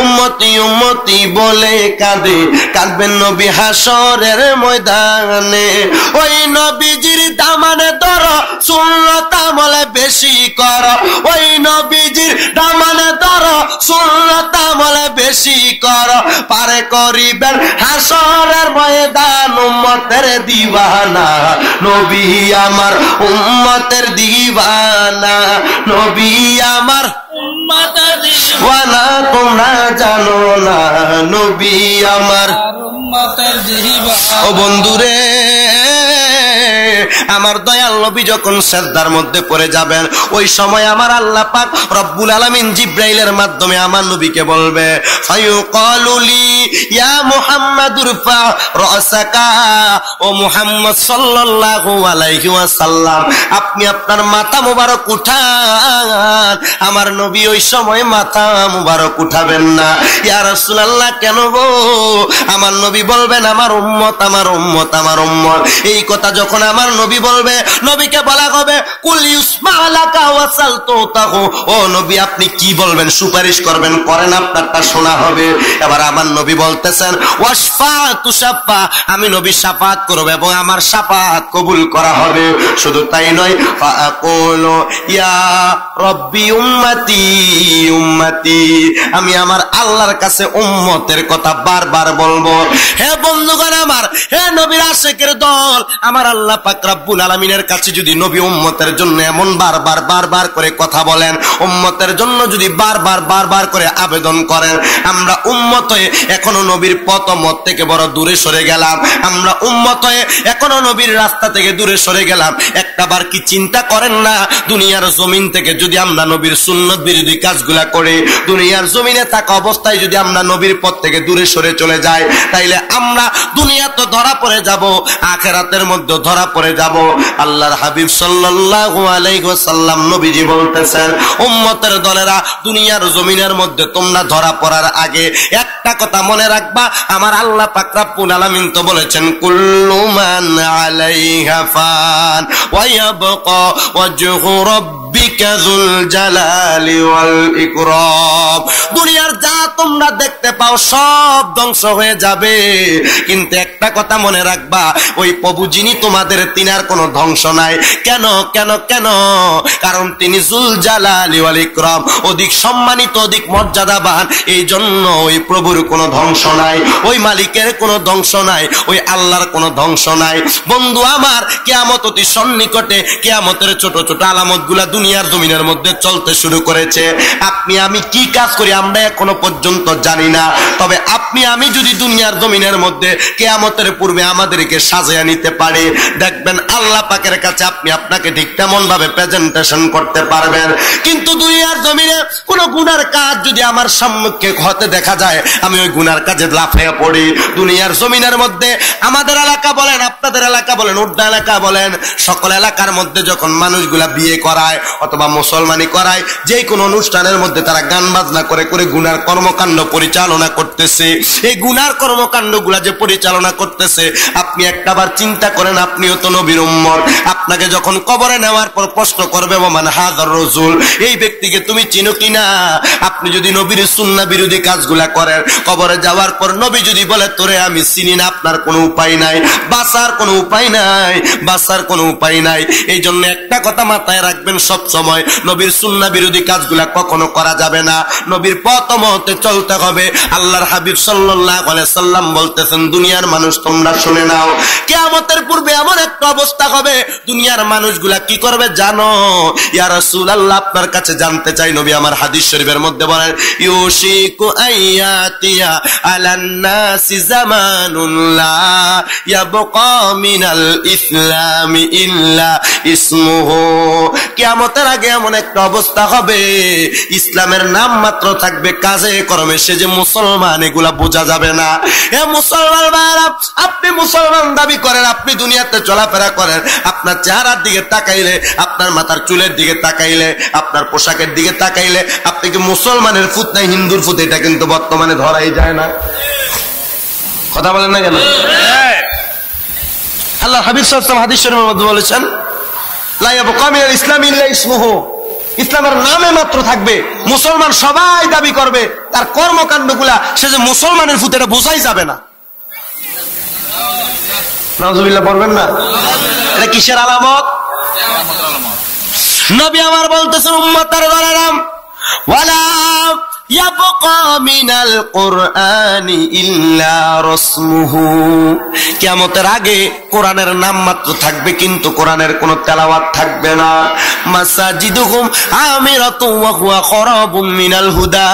উম্মতি উম্মতি বলে কাঁদে, কাঁদবেন নবী হাসরের ময়দানে। ওই নবীজির দামানে ধর, সুন্নাত আমলে বেশি কর, ওই নবীজির দামানে ধর, সুন্নাত আমলে বেশি কর, পারে করিবেন হাসরের ময়দান উম্মতের দিওয়ানা, নবী আমার উম্মতের দিওয়ানা, নবী আমার উম্মতের দিওয়ানা, তোমরা জানো না নবী আমার উম্মতের দিওয়ানা। ও বন্ধুরে, আমার দয়াল নবী যখন সিজদার মধ্যে পড়ে যাবেন, ওই সময় আমার আল্লাহ পাক রব্বুল আলামিন জিবরাইলের মাধ্যমে আমার নবীকে বলবে ফায়ুকালু লি ইয়া মুহাম্মাদুর ফা রাসাকা, ও মুহাম্মদ সাল্লাল্লাহু আলাইহি ওয়াসাল্লাম আপনি আপনার মাথা মুবারক উঠান। আমার নবী ওই সময় মাথা মুবারক উঠাবেন না। ইয়া রাসূলুল্লাহ কেন গো? আমার নবী বলবেন আমার উম্মত আমার উম্মত আমার উম্মত। এই কথা যখন আমার নবী বলবে, নবীকে বলা হবে কুল ইউসমা লাকা ওয়াসালতু তাহু, ও নবী আপনি কি বলবেন, সুপারিশ করবেন, করেন, আপনারটা শোনা হবে। এবার আমার নবী বলতেছেন ওয়াশফা তুশাফা, আমি নবী শাফাত করব এবং আমার শাফাত কবুল করা হবে। শুধু তাই নয়, ফাআকুলু ইয়া রব্বি উম্মতি উম্মতি, আমি আমার আল্লাহর কাছে উম্মতের কথা বারবার বলবো। হে বন্ধুগণ আমার, হে নবীর আশিকের দল, আমার আল্লাহ পাক রব্বুল আলামিনের কাছে যদি নবী উম্মতের জন্য এমন বারবার বারবার করে কথা বলেন, উম্মতের জন্য যদি বারবার করে আবেদন করেন, আমরা উম্মত হয়ে এখনো নবীর পথ মত থেকে বড় দূরে সরে গেলাম, আমরা উম্মত হয়ে এখনো নবীর রাস্তা থেকে দূরে সরে গেলাম। একটাবার কি চিন্তা করেন না, দুনিয়ার জমিন থেকে যদি আমরা নবীর সুন্নত বিরোধী কাজগুলা করি, দুনিয়ার জমিনে থাকা অবস্থায় যদি আমরা নবীর পথ থেকে দূরে সরে চলে যাই, তাইলে আমরা দুনিয়া তো ধরা পড়ে যাব, আখিরাতের মধ্যে ধরা পড়ে যাব। আল্লাহর হাবিব সাল্লাল্লাহু আলাইহি ওয়াসাল্লাম নবীজি বলতেছেন, উম্মতের দলেরা দুনিয়ার জমিনের মধ্যে তোমরা ধরা পড়ার আগে একটা কথা মনে রাখবা, আমার আল্লাহ পাক রব্বুল আলামিন তো বলেছেন, কুল্লু মান আলাইহা ফান ওয়া ইয়াবকা ওয়াজহু রাব্বিকা যুল জালালি ওয়াল ইকরাম। দুনিয়ার যা তোমরা দেখতে পাও সব ধ্বংস হয়ে যাবে, কিন্তু একটা কথা মনে রাখবা, ওই প্রভু যিনি তোমাদের, তিনার কোনো ধ্বংস নাই। কেন কেন কেন? কারণ তিনি যুল জালালি ওয়াল ইকরাম, অধিক সম্মানিত, অধিক মর্যাদাবান। এই জন্য ওই প্রভুর কোনো ধ্বংস নাই, ওই মালিকের কোনো ধ্বংস নাই, ওই আল্লাহর কোনো ধ্বংস নাই। বন্ধু আমার, কিয়ামত অতি সন্নিকটে, কিয়ামতের ছোট ছোট আলামত গুলা দুনিয়ার জমিনের মধ্যে চলতে শুরু করেছে। আপনি আমি কি কাজ করি আমরা এখনো পর্যন্ত জানি না, তবে আপনি আমি যদি দুনিয়ার জমিনের মধ্যে কিয়ামতের পূর্বে আমাদেরকে সাজিয়ে নিতে পারে, দেখবেন আল্লাহ পাকের কাছে আপনি আপনাকে ঠিক তেমন ভাবে প্রেজেন্টেশন করতে পারবেন। কিন্তু দুনিয়ার জমিনে কোন গুনার কাজ যদি আমার সম্মুখে হতে দেখা যায়, আমি ওই গুনার কাজে লাফিয়ে পড়ি। দুনিয়ার জমিনের মধ্যে আমাদের এলাকা বলেন, আপনাদের এলাকা বলেন, উর্দা এলাকা বলেন, সকল এলাকার মধ্যে যখন মানুষগুলা বিয়ে করায় অথবা মুসলমানি করায়, যে কোনো অনুষ্ঠানের মধ্যে তারা গান বাজনা করে করে গুনার কর্মকাণ্ড পরিচালনা করতেছে। এই গুনার কর্মকাণ্ড গুলা যে পরিচালনা করতেছে, আপনি একটাবার চিন্তা করেন, আপনিও তো নবীর উম্মত। আপনাকে যখন কবরে নেওয়ার পর প্রশ্ন করবে, ওমান হাযার রাসূল, এই ব্যক্তিকে তুমি চিনো কিনা? আপনি যদি নবীর সুন্নাহ বিরোধী কাজগুলা করেন, কবরে যাওয়ার পর নবী যদি বলে তোরে আমি চিনি না, আপনার কোনো উপায় নাই, বাঁচার কোনো উপায় নাই, বাঁচার কোনো উপায় নাই। এই জন্য একটা কথা মাথায় রাখবেন সব সময়, নবীর সুন্নাহ বিরোধী কাজগুলা কখনো করা যাবে না, নবীর পথ মতে চলতে হবে। আল্লাহর হাবিব সাল্লাল্লাহু আলাইহি সাল্লাম বলতেছেন, দুনিয়ার মানুষ তোমরা শুনে নাও, কিয়ামতের পূর্বে এমন একটা অবস্থা হবে, দুনিয়ার মানুষগুলা কি করবে জানো? ইয়া রাসূলুল্লাহ, আপনার কাছে জানতে চাই। নবী আমার হাদিস শরীফের মধ্যে বলেন, ইউশিকু আয়াতিয়া আলান নাসি জামানুন লা ইয়াবকা মিনাল ইসলামি ইল্লা ইসমুহু। কিয়ামতের আগে এমন একটা অবস্থা হবে, ইসলামের নাম মাত্র থাকবে, কাজে কর্মে সে যে মুসলমান এগুলা বোঝা যাবে না। এ মুসলমান ভাইরা, আপনি মুসলমান দাবি করেন, আপনি দুনিয়াতে চলাফেরা করেন, আপনার চেহারার দিকে তাকাইলে, আপনার মাথার চুলের দিকে তাকাইলে, আপনার পোশাকের দিকে তাকাইলে আপনি কি মুসলমানের ফুত নাই হিন্দুর ফুত? এটা কিন্তু বর্তমানে ধরাই যায় না। কথা বলেন না কেন? আল্লাহ হাবিব সাল্লাল্লাহু আলাইহি ওয়াসাল্লাম হাদিস শরীফের মধ্যে বলেছেন, লা ইয়াবকা মিনাল ইসলামি ইল্লা ইসমুহু, ইসলামের নামে মাত্র থাকবে, মুসলমান সবাই দাবি করবে, তার কর্মকাণ্ডগুলা সে যে মুসলমানের ফুত এটা বোঝাই যাবে না। নাউজুবিল্লাহ পড়বেন না? এটা কিসের আলামত? নবী আমার বলতেছেন, উম্মতের দলেরা, ওয়ালা ইয়াবকা মিনাল কুরআনি ইল্লা রাসমুহু, কিয়ামতের আগে কোরআনের নাম মাত্র থাকবে, কিন্তু কোরআনের কোনো তেলাওয়াত থাকবে না। মাসাজিদুহুম আমিরাতু ওয়া হুয়া খরাবুম মিনাল হুদা,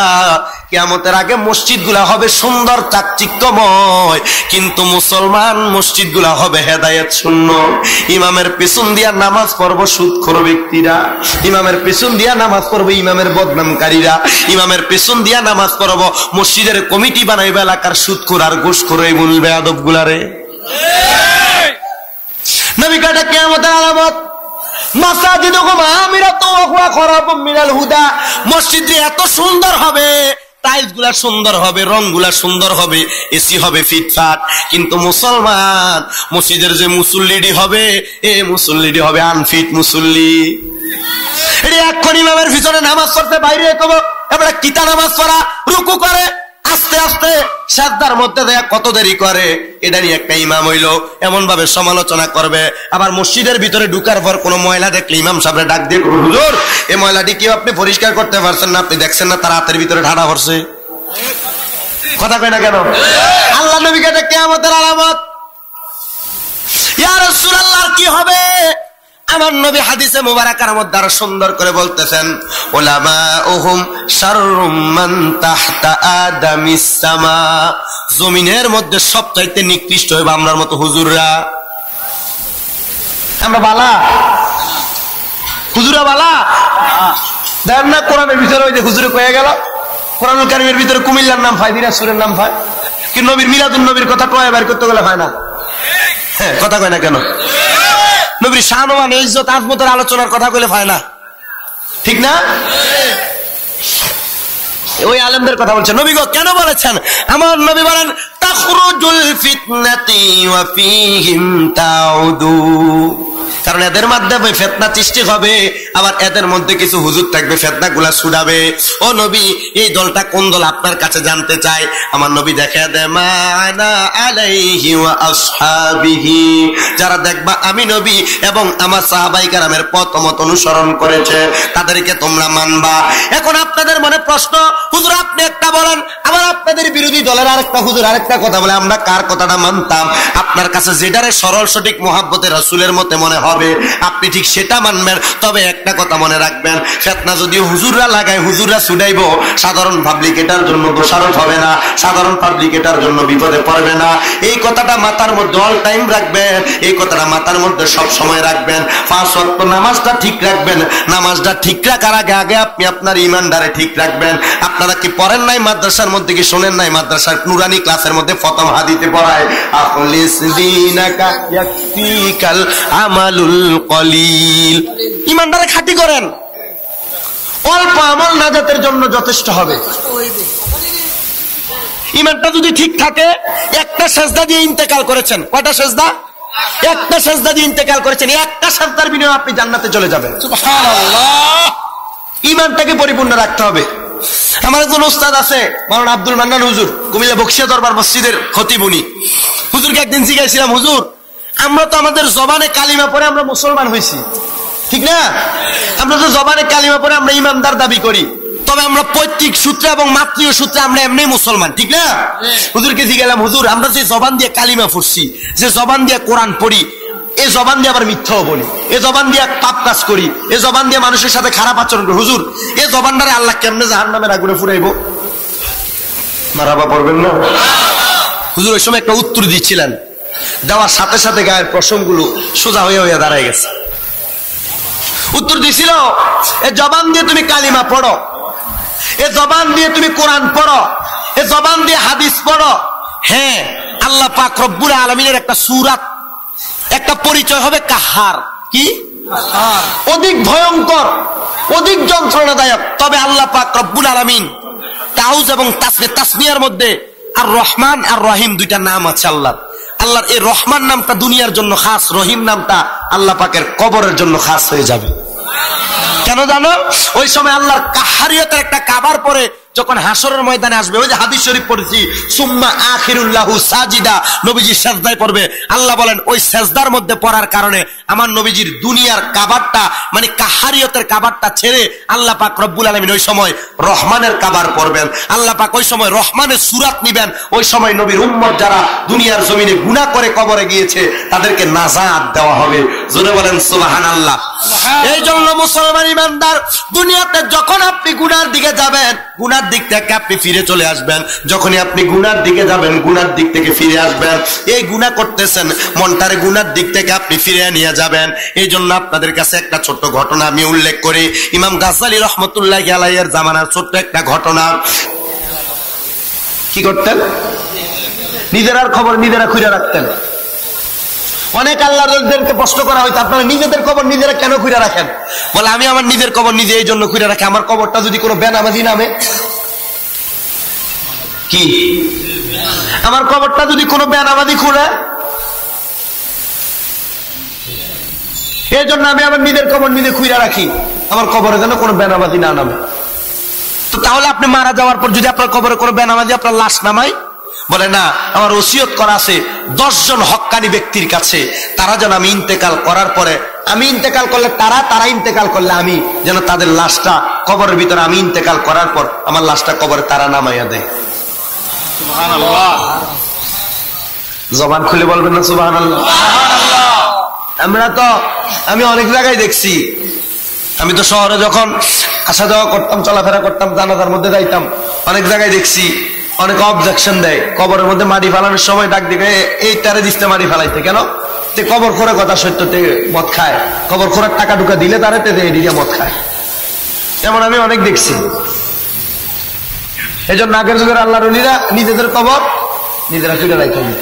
কিয়ামতের আগে মসজিদগুলা হবে সুন্দর চাকচিক্যময়, কিন্তু মুসলমান মসজিদগুলা হবে হেদায়েত শূন্য। ইমামের পেছন দিয়া নামাজ পড়ব সুদখোর ব্যক্তিরা, ইমামের পেছন দিয়া নামাজ পড়বে ইমামের বদনামকারীরা, ইমামের পেছন দিয়া নামাজ পড়ব মসজিদের কমিটি বানাইবে এলাকার সুদখোর আর ঘুষখোর এই মূল বেয়াদব গুলারে। নবী কাটা কিয়ামতের আলামত, মাসাজিদুকুম আমিরাতুন ওয়া হুয়া খরাবুম মিনাল হুদা, মসজিদ এত সুন্দর হবে, টাইলস গুলা সুন্দর হবে, রং গুলা সুন্দর হবে, এসি হবে ফিটফাট, কিন্তু মুসলমান মসজিদের যে মুসল্লিডি হবে, এ মুসল্লিডি হবে আনফিট মুসল্লি। এখন ইমামের পিছনে নামাজ পড়তে বাইরে এবার কিতা নামাজ পড়া, রুকু করে আস্তে আস্তে সাজদার মধ্যে দেয়া কত দেরি করে, এটা নিয়ে একটা ইমাম হইলো এমন ভাবে সমালোচনা করবে। আবার মসজিদের ভিতরে ঢুকার পর কোন ময়লা দেখলে ইমাম সাহেব ডাক দিয়ে, হুজুর এই ময়লাটি কি আপনি পরিষ্কার করতে পারছেন না? আপনি দেখছেন না তার হাতের ভিতরে ঢাড়া ভরছে? কথা কয় না কেন? আল্লাহ নবী কাছে কিয়ামতের আলামত, ইয়া রাসূলুল্লাহ কি হবে? আমার নবী হাদিসে মুবারাকার মধ্যে আরো সুন্দর করে বলতেছেন, উলামাউহুম শাররুম মান তাহতা আদামিস সামা, জমিনের মধ্যে সবচাইতে নিকৃষ্ট হইবে আমরার মতো হুজুররা। আমরা বালা হুজুরা বালা দেন না। কোরআনের ভিতরে ওই যে হুজুরে কয়ে গেল, কোরআনুল কারীমের ভিতরে কুমিল্লার নাম পায়, দিনাজপুরের নাম পায়, কি নবীর মিলাদুন নবীর কথা কয়ে বের করতে গেলে হয় না? হ্যাঁ, কথা কয় না কেন? নবীর শান ইজ্জত আজমতের আলোচনার কথা কইলে হয় না, ঠিক না? ওই আলেমদের কথা বলছেন। নবী গো কেন বলেছেন? আমার নবী বলেন, তাখরুজুল ফিতনাতি ওয়া ফীহিম তাউদু, কারণ এদের মাধ্যমে ফিতনা সৃষ্টি হবে, আবার এদের মধ্যে কিছু হুজুর থাকবে ফিতনাগুলা ছুড়াবে। ও নবী, এই দলটা কোন দল আপনার কাছে জানতে চাই। আমার নবী দেখে দেয়, মা আনা আলাইহি ওয়া আসহাবিহি, যারা দেখবা আমি নবী এবং আমার সাহাবায়ে কেরামের পথ মত অনুসরণ করেছে তাদেরকে তোমরা মানবা। এখন আপনাদের মনে প্রশ্ন, হুজুর আপনি একটা বলেন, আবার আপনাদের বিরোধী দলের আরেকটা হুজুর আরেকটা কথা বলে, আমরা কার কথাটা মানতাম? আপনার কাছে যেটারে সরল সঠিক মুহাব্বতে রাসূলের মতে মনে হবে আপনি ঠিক সেটা মানবেন। তবে একটা কথা মনে রাখবেন, ফিতনা যদি হুজুররা লাগায়, হুজুররা ছুটাইব, সাধারণ পাবলিক এটার জন্য দোষারোপ হবে না, সাধারণ পাবলিক এটার জন্য বিপদে পড়বে না। এই কথাটা মাথার মধ্যে অল টাইম রাখবেন, এই কথাটা মাথার মধ্যে সব সময় রাখবেন। 5 ওয়াক্ত নামাজটা ঠিক রাখবেন, নামাজটা ঠিক রাখার আগে আগে আপনি আপনার ঈমানদারে ঠিক রাখবেন। আপনারা কি পড়েন নাই মাদ্রাসার মধ্যে, কি শোনেন নাই মাদ্রাসার নুরানি ক্লাসের মধ্যে প্রথম হাদিসে পড়ায়, আখলিস দীনাকা ইয়াকফিকাল আমালুল কলিল, ঈমানদারে খাঁটি করেন, অল্প আমল নাজাতের জন্য যথেষ্ট হবে। ঈমানটা যদি ঠিক থাকে, একটা সেজদা দিয়ে ইন্তেকাল করেছেন, কয়টা সেজদা? একটা সেজদা দিয়ে ইন্তেকাল করেছেন, একটা সেজদার বিনিময়ে আপনি জান্নাতে চলে যাবেন। সুবহানাল্লাহ। ঈমানটাকে পরিপূর্ণ রাখতে হবে। আমার একজন ওস্তাদ আছে, মাওলানা আব্দুল মান্নান হুজুর, কুমিল্লা বকশিয়া দরবার মসজিদের খতিব উনি। হুজুরকে একদিন জিজ্ঞাসিলাম, হুজুর আমরা তো আমাদের জবানে কালিমা পড়ে আমরা মুসলমান হয়েছি, ঠিক না? আমরা তো জবানে কালিমা পড়ে আমরা ইমানদার দাবি করি, তবে আমরা পৈতৃক সূত্রে এবং মাতৃয় সূত্রে আমরা এমনি মুসলমান, ঠিক না? হুজুরকে জিজ্ঞাসলাম, হুজুর আমরা যে জবান দিয়ে কালিমা পড়ছি, যে জবান দিয়ে কোরআন পড়ি, এই জবান দিয়ে আবার মিথ্যাও বলি, এই জবান দিয়ে পাপ কাজ করি, এই জবান দিয়ে মানুষের সাথে খারাপ আচরণ করি, হুজুর এই জবানটারে আল্লাহ কেমনে জাহান্নামের আগুনে ফুরাইব? মারাবা পড়বেন না? হুজুর ওই সময় একটা উত্তর দিচ্ছিলেন, দেওয়ার সাথে সাথে গায়ের প্রসঙ্গগুলো সোজা হয়ে হয়ে দাঁড়ায় গেছে। উত্তর দিছিল, এ জবান দিয়ে তুমি কালিমা পড়ো, এ জবান দিয়ে তুমি কোরআন পড়ো, এ জবান দিয়ে হাদিস পড়ো, হ্যাঁ আল্লাহ পাক রব্বুল আলামিনের একটা সূরাত, একটা পরিচয় হবে কাহার, কি অধিক ভয়ঙ্কর, অধিক যন্ত্রণাদায়ক। তবে আল্লাহ পাক রব্বুল আলামিন তাউজ এবং তাসমিয়ার মধ্যে আর রহমান আর রহিম দুইটা নাম আছে আল্লাহর। আল্লাহর এই রহমান নামটা দুনিয়ার জন্য খাস, রহিম নামটা আল্লাহ পাকের কবরের জন্য খাস হয়ে যাবে। কেন জানো? ওই সময় আল্লাহর কাহারিয়তের একটা কাবার পরে যখন হাসরের ময়দানে আসবে, ওই যে হাদিস শরীফ পড়েছি, সুম্মা আখিরুল্লাহু সাজিদা, নবীজি সেজদায় পড়বে। আল্লাহ বলেন ওই সেজদার মধ্যে পড়ার কারণে আমার নবীজির দুনিয়ার কাবারটা মানে কাহারিয়তের কাবারটা ছেড়ে আল্লাহ পাক রব্বুল আলামিন ওই সময় রহমানের কাবার পড়বেন। আল্লাহ পাক ওই সময় রহমানের সূরাত নিবেন। ওই সময় নবীর উম্মত যারা দুনিয়ার জমিনে গুনাহ করে কবরে গিয়েছে তাদেরকে নাজাত দেওয়া হবে। জোরে বলেন সুবহানাল্লাহ। এই জন্য মুসলমান ইমানদার, দুনিয়াতে যখন আপনি গুনার দিকে যাবেন, গুনার দিক থেকে আপনি ফিরে চলে আসবেন। যখনই আপনি গুনার দিকে যাবেন, গুনার দিক থেকে ফিরে আসবেন। এই গুনাহ করতেছেন, মনটারে গুনার দিক থেকে আপনি ফিরে নিয়ে যাবেন। এই জন্য আপনাদের কাছে একটা ছোট্ট ঘটনা আমি উল্লেখ করি। ইমাম গাজ্জালী রহমতুল্লাহি আলাইহির জামানার ছোট্ট একটা ঘটনা। কি করতেন? নিজেরার খবর নিজেরা খুঁজে রাখতেন। অনেক আল্লাহদেরকে প্রশ্ন করা হয়তো, আপনারা নিজেদের খবর নিজেরা কেন খুঁজে রাখেন? বলে আমি আমার নিজের খবর নিজে এই জন্য খুঁজে রাখি, আমার খবরটা যদি কোনো বেনামাজি নামে, কি আমার খবরটা যদি কোনো বেনামাজি খুঁড়ে, এই জন্য আমি আমার নিজের খবর নিজে খুঁজে রাখি, আমার খবরে যেন কোনো বেনামাজি না নামে। তো তাহলে আপনি মারা যাওয়ার পর যদি আপনার খবরে কোনো বেনামাজি আপনার লাশ নামায়, বলে না, আমার ওসিয়ত করা আছে 10 জন হক্কানি ব্যক্তির কাছে, তারা যেন আমি ইন্তেকাল করার পরে, আমি ইন্তেকাল করলে তারা ইন্তেকাল করলে আমি যেন তাদের লাশটা কবরের ভিতরে, আমি ইন্তেকাল করার পর আমার লাশটা কবরে তারা নামাইয়া দেয়। সুবহানাল্লাহ। জবান খুলে বলবেন না সুবহানাল্লাহ। আমি অনেক জায়গায় দেখছি, আমি তো শহরে যখন আসা যাওয়া করতাম, চলাফেরা করতাম, জানাজার মধ্যে যাইতাম, অনেক জায়গায় দেখছি অনেক অবজেকশন দেয়। কবরের মধ্যে মাটি ফেলানোর সময় ডাক দিবে, এই তারে দিচ্ছে মাটি ফেলাইতে কেন? তে কবর খোরা কথা সত্যতে মদ খায়, কবর খোরার টাকা টুকা দিলে তারে তে এদিকে মদ খায়। এমন আমি অনেক দেখছি। এই জন্য আগের যুগের আল্লাহর ওলিরা নিজেদের কবর নিজেরা ফিরে রাখতে হবে।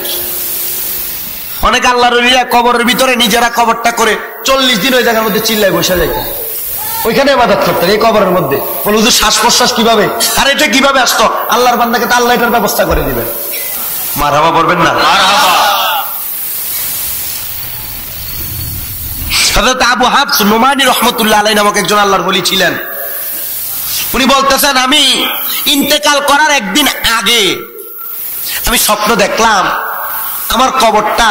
অনেক আল্লাহর ওলিরা কবরের ভিতরে নিজেরা কবরটা করে 40 দিন ওই জায়গার মধ্যে চিল্লায় বসে যাইতেন, ওইখানে ইবাদত করতেন এই কবরের মধ্যে। বলে হুজুর শ্বাস প্রশ্বাস কিভাবে, আর এটা কিভাবে আসতো? আল্লাহর বান্দাকে তো আল্লাহ এটার ব্যবস্থা করে দিবেন। মারহাবা বলবেন না? হযরত আবু হাফস নোমানী রহমতুল্লাহ আলাইহি নামক একজন আল্লাহর ওলি ছিলেন। উনি বলতেছেন, আমি ইন্তেকাল করার একদিন আগে আমি স্বপ্ন দেখলাম আমার কবরটা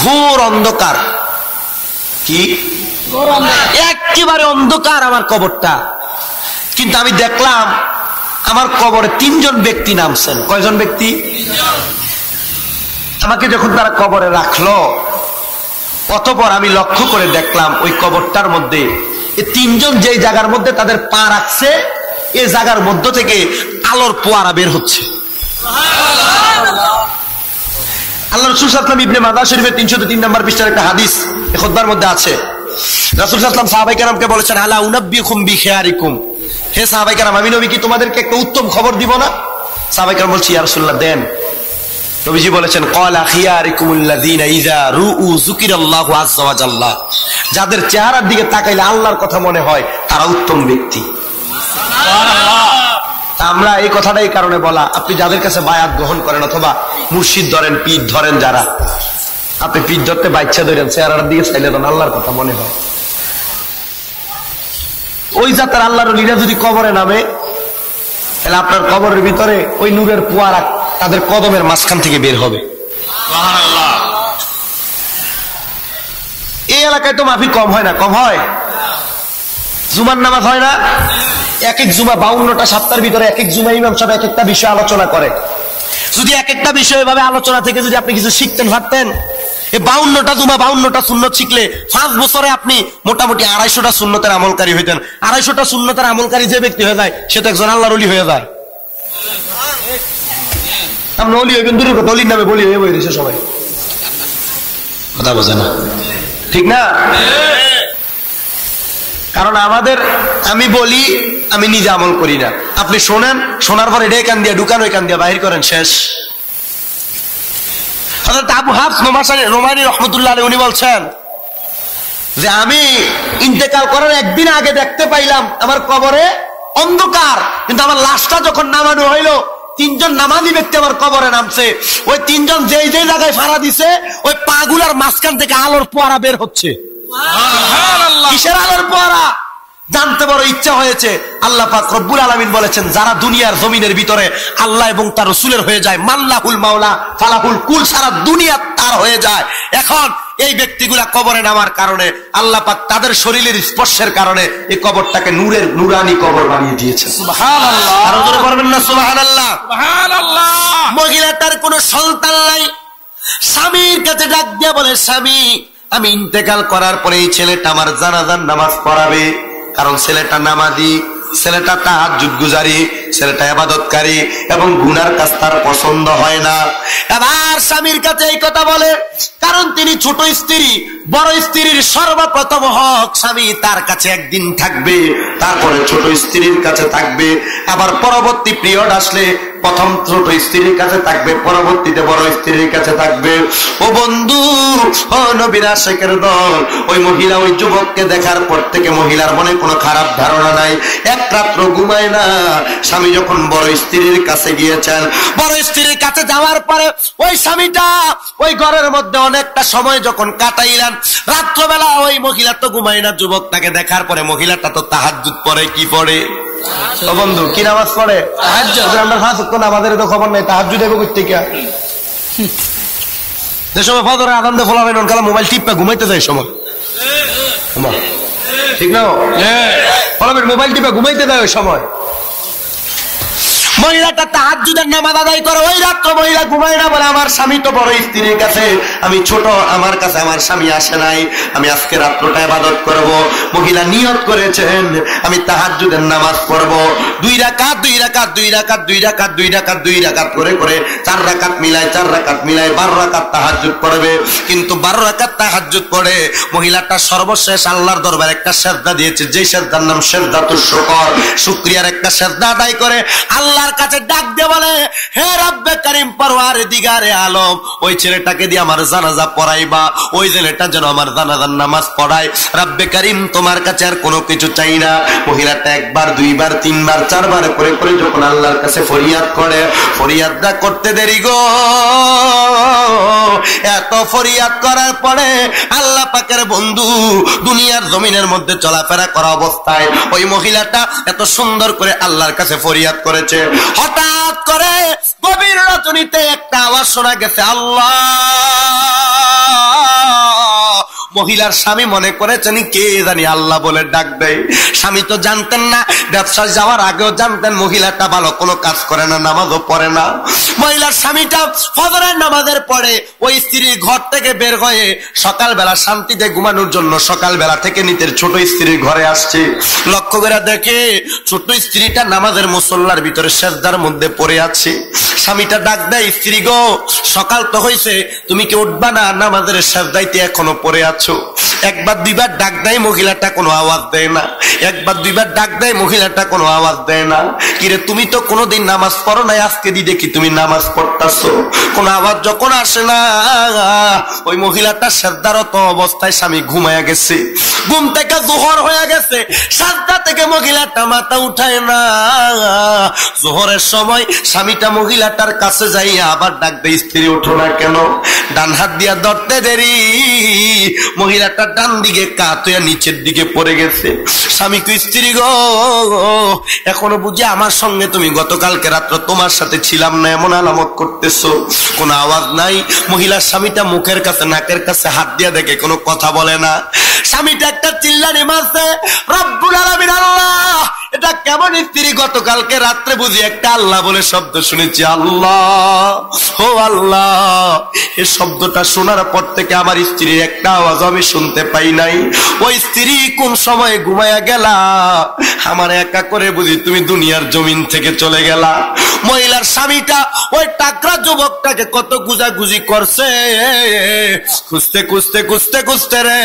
ঘোর অন্ধকার। কি? একেবারে অন্ধকার আমার কবরটা। কিন্তু আমি দেখলাম আমার কবরে 3 জন ব্যক্তি নামছেন। কয়জন ব্যক্তি? আমাকে যখন তারা কবরে রাখলো, অতঃপর আমি লক্ষ্য করে দেখলাম ওই কবরটার মধ্যে এই 3 জন যেই জায়গার মধ্যে তাদের পা রাখছে, এই জায়গার মধ্য থেকে আলোর ফোয়ারা বের হচ্ছে। আল্লাহ রাসূল সাল্লাল্লাহু আলাইহি ওয়াসাল্লাম ইবনে মাজাহ শরীফের 303 নম্বর পৃষ্ঠার একটা হাদিস এই খুতবার মধ্যে আছে। রাসূল সাল্লাল্লাহু আলাইহি ওয়াসাল্লাম সাহাবায়ে কেরামকে বলেছেন, আলা উনাব্বিকুম বিখিয়ারিকুম, হে সাহাবায়ে কেরাম, আমি নবী কি তোমাদেরকে একটা উত্তম খবর দিব না? সাহাবায়ে কেরাম বলছি, ইয়া রাসূলুল্লাহ দেন। নবীজি বলেছেন, ক্বালা খিয়ারিকুমুল্লাযীনা ইযা রুউ যুকিরাল্লাহু আযজা ওয়া জাল্লা, যাদের চেহারার দিকে তাকাইলে আল্লাহর কথা মনে হয় তারা উত্তম ব্যক্তি। সুবহানাল্লাহ। আমরা এই কথাটা এই কারণে বলা, আপনি যাদের কাছে বায়াত গ্রহণ করেন অথবা মুর্শিদ ধরেন, পীর ধরেন, যারা আপনি পীর ধরতে বাচ্চা ধরেন, চেহারার দিকে চাইলে তখন আল্লাহর কথা মনে হয়। ওই জাতের আল্লাহর ওলিরা যদি কবরে নামে, তাহলে আপনার কবরের ভিতরে ওই নূরের ফোয়ারা তাদের কদমের মাঝখান থেকে বের হবে। সুবহানাল্লাহ। এই এলাকায় তো মাহফিল কম হয় না? কম হয়? জুমার নামাজ হয় না? এক এক জুমা 52টা সপ্তাহের ভিতরে এক এক জুমা ইমাম সাহেব এক একটা বিষয় আলোচনা করে। যদি এক একটা বিষয় এভাবে আলোচনা থেকে যদি আপনি কিছু শিখতেন পারতেন, এই 52টা জুমা 52টা সুন্নত শিখলে 5 বছরে আপনি মোটামুটি 250টা সুন্নতের আমলকারী হইতেন। 250টা সুন্নতের আমলকারী যে ব্যক্তি হয়ে যায় সে তো একজন আল্লাহর ওলি হয়ে যায়। আপনি ওলি হইবেন দূরের কথা, ওলির নামে বলি হয়ে বইছে সবাই। কথা বোঝে না, ঠিক না? কারণ আমি বলি, আমি নিজে আমল করি না। আপনি শোনেন, শোনার পর এটা এখান দিয়ে ঢুকানো, এখান দিয়ে বাহির করেন, শেষ। হযরত আবু হাফস নোমানী রহমতুল্লাহ আলাইহি উনি বলছেন যে আমি ইন্তেকাল করার একদিন আগে দেখতে পাইলাম আমার কবরে অন্ধকার, কিন্তু আমার লাশটা যখন নামানো হইলো 3 জন নামাজি ব্যক্তি আমার কবরে নামছে। ওই 3 জন যেই যেই জায়গায় ফাড়া দিছে ওই পাগুলার মাঝখান থেকে আলোর ফোয়ারা বের হচ্ছে। কিসের আলোর ফোয়ারা? জানতে বড় ইচ্ছা হয়েছে। আল্লাহ পাক রব্বুল আলামিন বলেছেন, যারা দুনিয়ার জমিনের ভিতরে আল্লাহ এবং তার রাসূলের হয়ে যায়, মাল্লাহুল মাওলা ফালাহুল কুল, সারা দুনিয়া তার হয়ে যায়। এখন এই ব্যক্তিগুলা কবরে নামার কারণে আল্লাহ পাক তাদের শরীরের স্পর্শের কারণে এই কবরটাকে নূরের নুরানি কবর বানিয়ে দিয়েছেন। সুবহানাল্লাহ। আর জোরে বলবেন না সুবহানাল্লাহ? সুবহানাল্লাহ। মহিলাটার কোনো সন্তান নাই, স্বামীর কাছে ডাক দিয়ে বলে, স্বামী আমি ইন্তেকাল করার পরে এই ছেলেটা আমার জানাজার নামাজ পড়াবে। কারণ ছেলেটা নামাজি, ছেলেটা তাহাজ্জুদ গুজারি, ছেলেটা ইবাদতকারী এবং গুনার কাজ তার পছন্দ হয় না। এবার স্বামীর কাছে এই কথা বলে, কারণ তিনি ছোট স্ত্রী, বড় স্ত্রীর সর্বপ্রথম হক স্বামী তার কাছে একদিন থাকবে, তারপরে ছোট স্ত্রীর কাছে থাকবে, আবার পরবর্তী পিরিয়ড আসলে প্রথম ছোট স্ত্রীর কাছে থাকবে, পরবর্তীতে বড় স্ত্রীর কাছে থাকবে। ও বন্ধু, ও নবীর আশিকের দল, ওই মহিলা ওই যুবককে দেখার পর থেকে মহিলার মনে কোনো খারাপ ধারণা নাই, এক রাত্র ঘুমায় না। স্বামী যখন বড় স্ত্রীর কাছে গিয়েছেন, বড় স্ত্রীর কাছে যাওয়ার পরে ওই স্বামীটা ওই ঘরের মধ্যে অনেকটা সময় যখন কাটাইলেন, রাত্রবেলা ওই মহিলা তো ঘুমায় না, যুবকটাকে দেখার পরে মহিলাটা তো তাহাজ্জুদ পড়ে। কি পড়ে? ও বন্ধু, কি নামাজ পড়ে? তাহাজ্জুদ। আমরা 5 ওয়াক্ত নামাজের তো খবর নাই, তাহাজ্জুদ দেব কই থেকে? যে সময় ফজরের আযান দিয়ে ফলাবেন কালা মোবাইল টিপা ঘুমাইতে যায় সময়, ঠিক না? ফলাবেন মোবাইল টিপা ঘুমাইতে যায় ওই সময়। মহিলাটা তাহাজ্জুদের নামাজ আদায় করে, ওই রাত্র মহিলা ঘুমায় না, বলে আমার স্বামী তো বড় স্ত্রীর কাছে, আমি ছোট, আমার কাছে আমার স্বামী আসে নাই, আমি আজকে রাত্রটা ইবাদত করব। মহিলা নিয়ত করেছেন আমি তাহাজ্জুদের নামাজ পড়ব, 2 রাকাত 2 রাকাত 2 রাকাত 2 রাকাত 2 রাকাত 2 রাকাত করে করে 4 রাকাত মিলায় 4 রাকাত মিলায় 12 রাকাত তাহাজ্জুদ পড়বে। কিন্তু 12 রাকাত তাহাজ্জুদ পড়ে মহিলাটা সর্বশেষ আল্লাহর দরবারে একটা সিজদা দিয়েছে, যে সিজদার নাম সিজদাতুশ শুকর, শুকরিয়ার একটা সিজদা আদায় করে আল্লাহর কাছে ডাক দিয়ে বলে, হে রব্বে করিম পরওয়ারদিগারে আলম, ওই ছেলেটাকে দিয়ে আমার জানাজা পড়াইবা, ওই ছেলেটা যেন আমার জানাজার নামাজ পড়ায়। রব্বে করিম তোমার কাছে আর কোনো কিছু চাই না। মহিলাটা 1 বার 2 বার 3 বার 4 বার করে করে যখন আল্লাহর কাছে ফরিয়াদ করে, ফরিয়াদটা করতে দেরি গো, এত ফরিয়াদ করার পরে আল্লাহ পাকের বন্ধু দুনিয়ার জমিনের মধ্যে চলাফেরা করা অবস্থায় ওই মহিলাটা এত সুন্দর করে আল্লাহর কাছে ফরিয়াদ করেছে। হঠাৎ করে গভীর রজনীতে একটা আওয়াজ শোনা গেছে, আল্লাহ। মহিলার স্বামী মনে করেছেন কে জানি আল্লাহ বলে ডাক দেয়। স্বামী তো জানতেন না, ব্যবসায় যাওয়ার আগেও জানতেন মহিলাটা ভালো কোনো কাজ করে না, নামাজও পড়ে না। মহিলার স্বামীটা ফজরের নামাজের পরে ওই স্ত্রীর ঘর থেকে বের হয়ে সকালবেলা শান্তিতে ঘুমানোর জন্য সকালবেলা থেকে নিজের ছোট স্ত্রীর ঘরে আসছে। লক্ষ্য করে দেখে ছোট স্ত্রীটা নামাজের মুসল্লার ভিতরে সেজদার মধ্যে পড়ে আছে। স্বামীটা ডাক দেয়, স্ত্রী গো, সকাল তো হয়েছে, তুমি কি উঠবা না? নামাজের সেজদাইতে এখনো পড়ে আছো। 1 বার 2 বার ডাক দেয়, মহিলাটা কোনো আওয়াজ দেয় না। 1 বার 2 বার ডাক দেয়, মহিলাটা কোনো আওয়াজ দেয় না। কিরে তুমি তো কোনোদিন নামাজ পড়ো নাই, আজকে দি দেখি তুমি নামাজ পড়তাছো। কোনো আওয়াজ যখন আসে না, ওই মহিলাটা সেজদারত অবস্থায় স্বামী ঘুমায়া গেছে। ঘুম থেকে জোহর হয়ে গেছে, সেজদা থেকে মহিলাটা মাথা উঠায় না। জোহরের সময় স্বামীটা মহিলাটার কাছে যাইয়া আবার ডাক দেয়, স্ত্রী ওঠো না কেন? ডান হাত দিয়া ধরতে দেরি, মহিলাটা ডান দিকে কাত হইয়া নিচের দিকে পড়ে গেছে। স্বামী কি, স্ত্রী গো, এখনো বুঝি আমার সঙ্গে তুমি গতকালকে রাত্র তোমার সাথে ছিলাম না এমন আলামত করতেছো? কোনো আওয়াজ নাই। মহিলার স্বামীটা মুখের কাছে নাকের কাছে হাত দিয়া দেখে কোনো কথা বলে না। স্বামীটা একটা চিল্লানি মারছে, রব্বুল আলামিন, আল্লাহ, এটা কেমন স্ত্রী? গতকালকে রাত্রে বুঝি একটা আল্লাহ বলে শব্দ শুনেছি, আল্লাহ, ও আল্লাহ। এই শব্দটা শোনার পর থেকে আমার স্ত্রীর একটা আওয়াজ আমি শুনতে পাই নাই। ওই স্ত্রী কোন সময় ঘুমায়া গেলা, আমার একা করে বুঝি তুমি দুনিয়ার জমিন থেকে চলে গেলা। মহিলার স্বামীটা ওই টাকরা যুবকটাকে কত গুজাগুজি করছে, খুঁজতে খুঁজতে খুঁজতে খুঁজতে রে,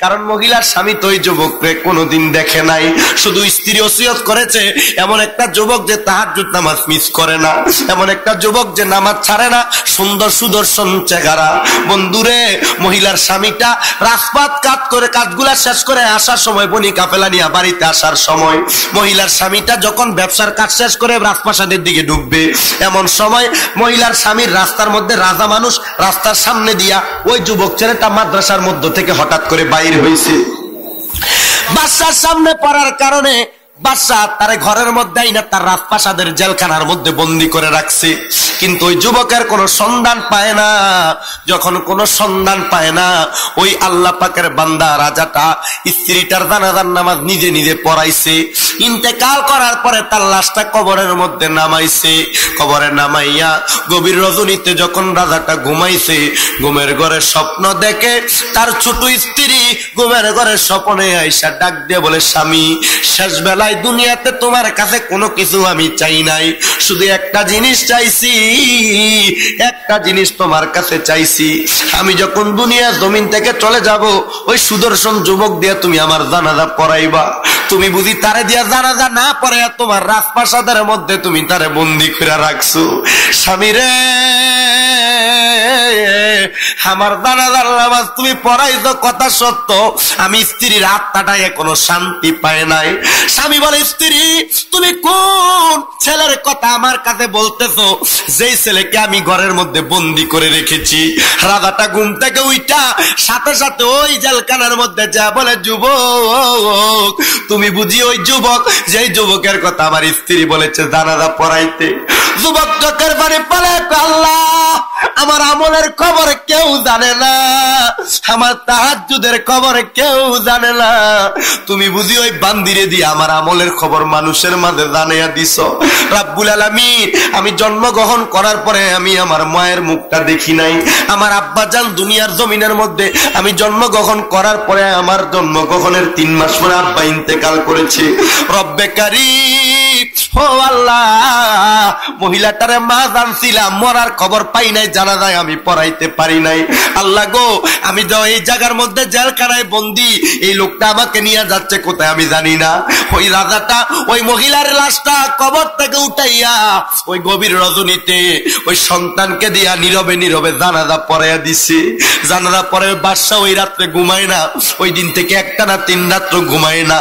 কারণ মহিলার স্বামী তো ওই যুবককে কোনোদিন দেখে নাই। শুধু স্ত্রী ওসিয়ত করেছে এমন একটা যুবক যে তাহাজ্জুদ নামাজ মিস করে না, এমন একটা যুবক যে নামাজ ছাড়ে না, সুন্দর সুদর্শন চেহারা। বন্ধুরে, মহিলার স্বামীটা রাজপথ কাজ করে কাজগুলা শেষ করে আসার সময়, বনি কাফেলা নিয়ে বাড়িতে আসার সময়, মহিলার স্বামীটা যখন ব্যবসার কাজ শেষ করে রাজপ্রাসাদের দিকে ঢুকবে, এমন সময় মহিলার স্বামীর রাস্তার মধ্যে রাজা মানুষ রাস্তার সামনে দিয়া ওই যুবক ছেলেটা মাদ্রাসার মধ্য থেকে হঠাৎ করে বাইর হয়েছে। বাদশার সামনে পড়ার কারণে বাদশা তার ঘরের মধ্যে না তার রাজপ্রাসাদের জেলখানার মধ্যে বন্দি করে রাখছে। কিন্তু ওই যুবকের কোনো সন্ধান পায় না। যখন কোনো সন্ধান পায় না, ওই আল্লাহ পাকের বান্দা রাজাটা স্ত্রীটার জানাজার নামাজ নিজে নিজে পড়াইছে। ইন্তেকাল করার পরে তার লাশটা কবরের মধ্যে নামাইছে। কবরে নামাইয়া গভীর রজনীতে যখন রাজাটা ঘুমাইছে, ঘুমের ঘরে স্বপ্ন দেখে তার ছোট স্ত্রী ঘুমের ঘরে স্বপ্নে আইসা ডাক দিয়ে বলে, স্বামী, শেষ বেলায় দুনিয়াতে তোমার কাছে কোনো কিছু আমি চাই নাই, শুধু একটা জিনিস চাইছি, একটা জিনিস তোমার কাছে চাইছি। আমি যখন দুনিয়ার জমিন থেকে চলে যাব, ওই সুদর্শন যুবক দিয়ে তুমি আমার জানাজা পড়াইবা। তুমি বুঝি তারে দিয়া জানাজা না পড়াইয়া তোমার রাজপ্রাসাদের মধ্যে তুমি তারে বন্দি করে রাখছো। স্বামী রে, আমার জানাজার নামাজ তুমি পড়াইছো কথা সত্য, আমি স্ত্রীর আত্মাটা এখনো শান্তি পায় নাই। স্বামী বলে, স্ত্রী, তুমি কোন ছেলের কথা আমার কাছে বলতেছো, যেই ছেলেকে আমি ঘরের মধ্যে বন্দি করে রেখেছি? রাজাটা ঘুম থেকে উইটা সাথে সাথে ওই জেলখানার মধ্যে যা বলে, যুবক, তুমি বুঝি ওই যুবক যেই যুবকের কথা আমার স্ত্রী বলেছে জানাজা পড়াইতে? যুবক চোখের পানি পালে, আল্লাহ আমার আমলের খবর কেউ জানে না, আমার তাহাজ্জুদের খবর কেউ জানে না, তুমি বুঝি ওই বান্দিরে দিয়ে আমার আমলের খবর মানুষের মাঝে জানাইয়া দিছ। রাব্বুল আলামিন, আমি জন্মগ্রহণ করার পরে আমি আমার মায়ের মুখটা দেখি নাই, আমার আব্বাজান দুনিয়ার জমিনের মধ্যে আমি জন্মগ্রহণ করার পরে আমার জন্মগ্রহণের 3 মাস পরে আব্বা ইন্তেকাল করেছে। রব্বে কারীম, ও আল্লাহ, মহিলাটারে মা জানছিলাম, মরার খবর পাই নাই, জানা যায় আমি পড়াইতে পারি নাই। আল্লাহ গো, আমি তো এই জায়গার মধ্যে জেলখানায় বন্দি, এই লোকটা আমাকে নিয়ে যাচ্ছে কোথায় আমি জানি না। ওই রাজাটা ওই মহিলার লাশটা কবর থেকে উঠাইয়া ওই গভীর রজনীতে ওই সন্তানকে দিয়া নীরবে নীরবে জানাজা পড়াইয়া দিছে। জানাজা পরে বাদশা ওই রাত্রে ঘুমায় না, ওই দিন থেকে একটানা 3 রাত্র ঘুমায় না।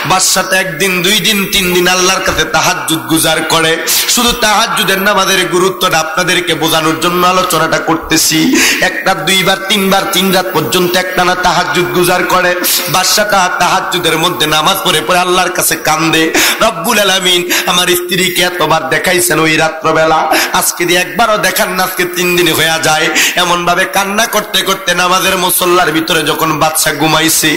বাদশাটা 1 দিন 2 দিন 3 দিন আল্লাহর কাছে তাহাজ্জুদ গুজার করে। শুধু তাহাজ্জুদের নামাজের গুরুত্বটা আপনাদেরকে বোঝানোর জন্য আলোচনাটা করতেছি। 1 রাত 2 বার 3 বার 3 রাত পর্যন্ত একটানা তাহাজ্জুদ গুজার করে। বাদশাটা তাহাজ্জুদের মধ্যে নামাজ পড়ে পড়ে আল্লাহর কাছে কান্দে, রব্বুল আলামিন আমার স্ত্রীকে এতবার দেখাইছেন ওই রাত্রবেলা, আজকে দিয়ে একবারও দেখান না, আজকে 3 দিন হয়ে যায়। এমন ভাবে কান্না করতে করতে নামাজের মুসল্লার ভিতরে যখন বাদশা ঘুমাইছে,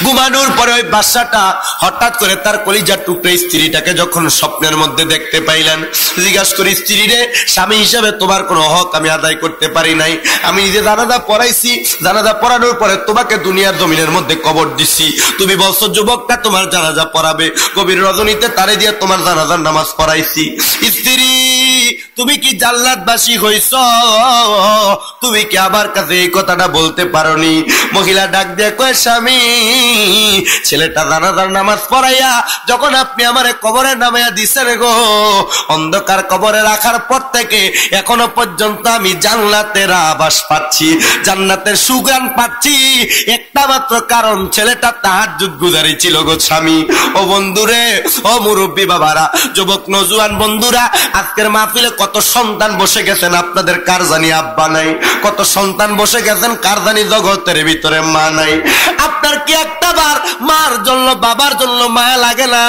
ঘুমানোর পরে ওই বাদশাটা হঠাৎ করে তার কলিজার টুকরা স্ত্রীটাকে যখন স্বপ্নের মধ্যে দেখতে পাইলেন, জিজ্ঞাসা করে, স্ত্রী রে, স্বামী হিসেবে তোমার কোনো হক আমি আদায় করতে পারি নাই, আমি নিজে জানাজা পড়াইছি, জানাজা পড়ানোর পরে তোমাকে দুনিয়ার জমিনের মধ্যে কবর দিছি, তুমি বলছো যুবকটা তোমার জানাজা পড়াবে, গভীর রজনীতে তারে দিয়ে তোমার জানাজার নামাজ পড়াইছি, স্ত্রী তুমি কি জান্নাতবাসী হইছ? তুমি কি আমার কাছে এই কথাটা বলতে পারোনি? মহিলা ডাক দিয়ে কয়, স্বামী, ছেলেটা জানাজার নামাজ পড়াইয়া যখন আপনি আমারে কবরে নামাইয়া দিছেন গো, অন্ধকার কবরে রাখার পর থেকে এখনো পর্যন্ত আমি জান্নাতের আভাস পাচ্ছি, জান্নাতের সুঘ্রাণ পাচ্ছি, একটা মাত্র কারণ, ছেলেটা তাহাজ্জুদ গুজারি ছিল গো স্বামী। ও বন্ধুরে, ও মুরব্বী বাবারা, যুবক নজওয়ান বন্ধুরা, আজকের মাহফিলে কত সন্তান বসে গেছেন, আপনাদের কার জানি আব্বা নাই, কত সন্তান বসে গেছেন কার জানি জগতের ভিতরে মা নাই। আপনার কি একটা বার মার জন্য বাবার জন্য মায়া লাগে না?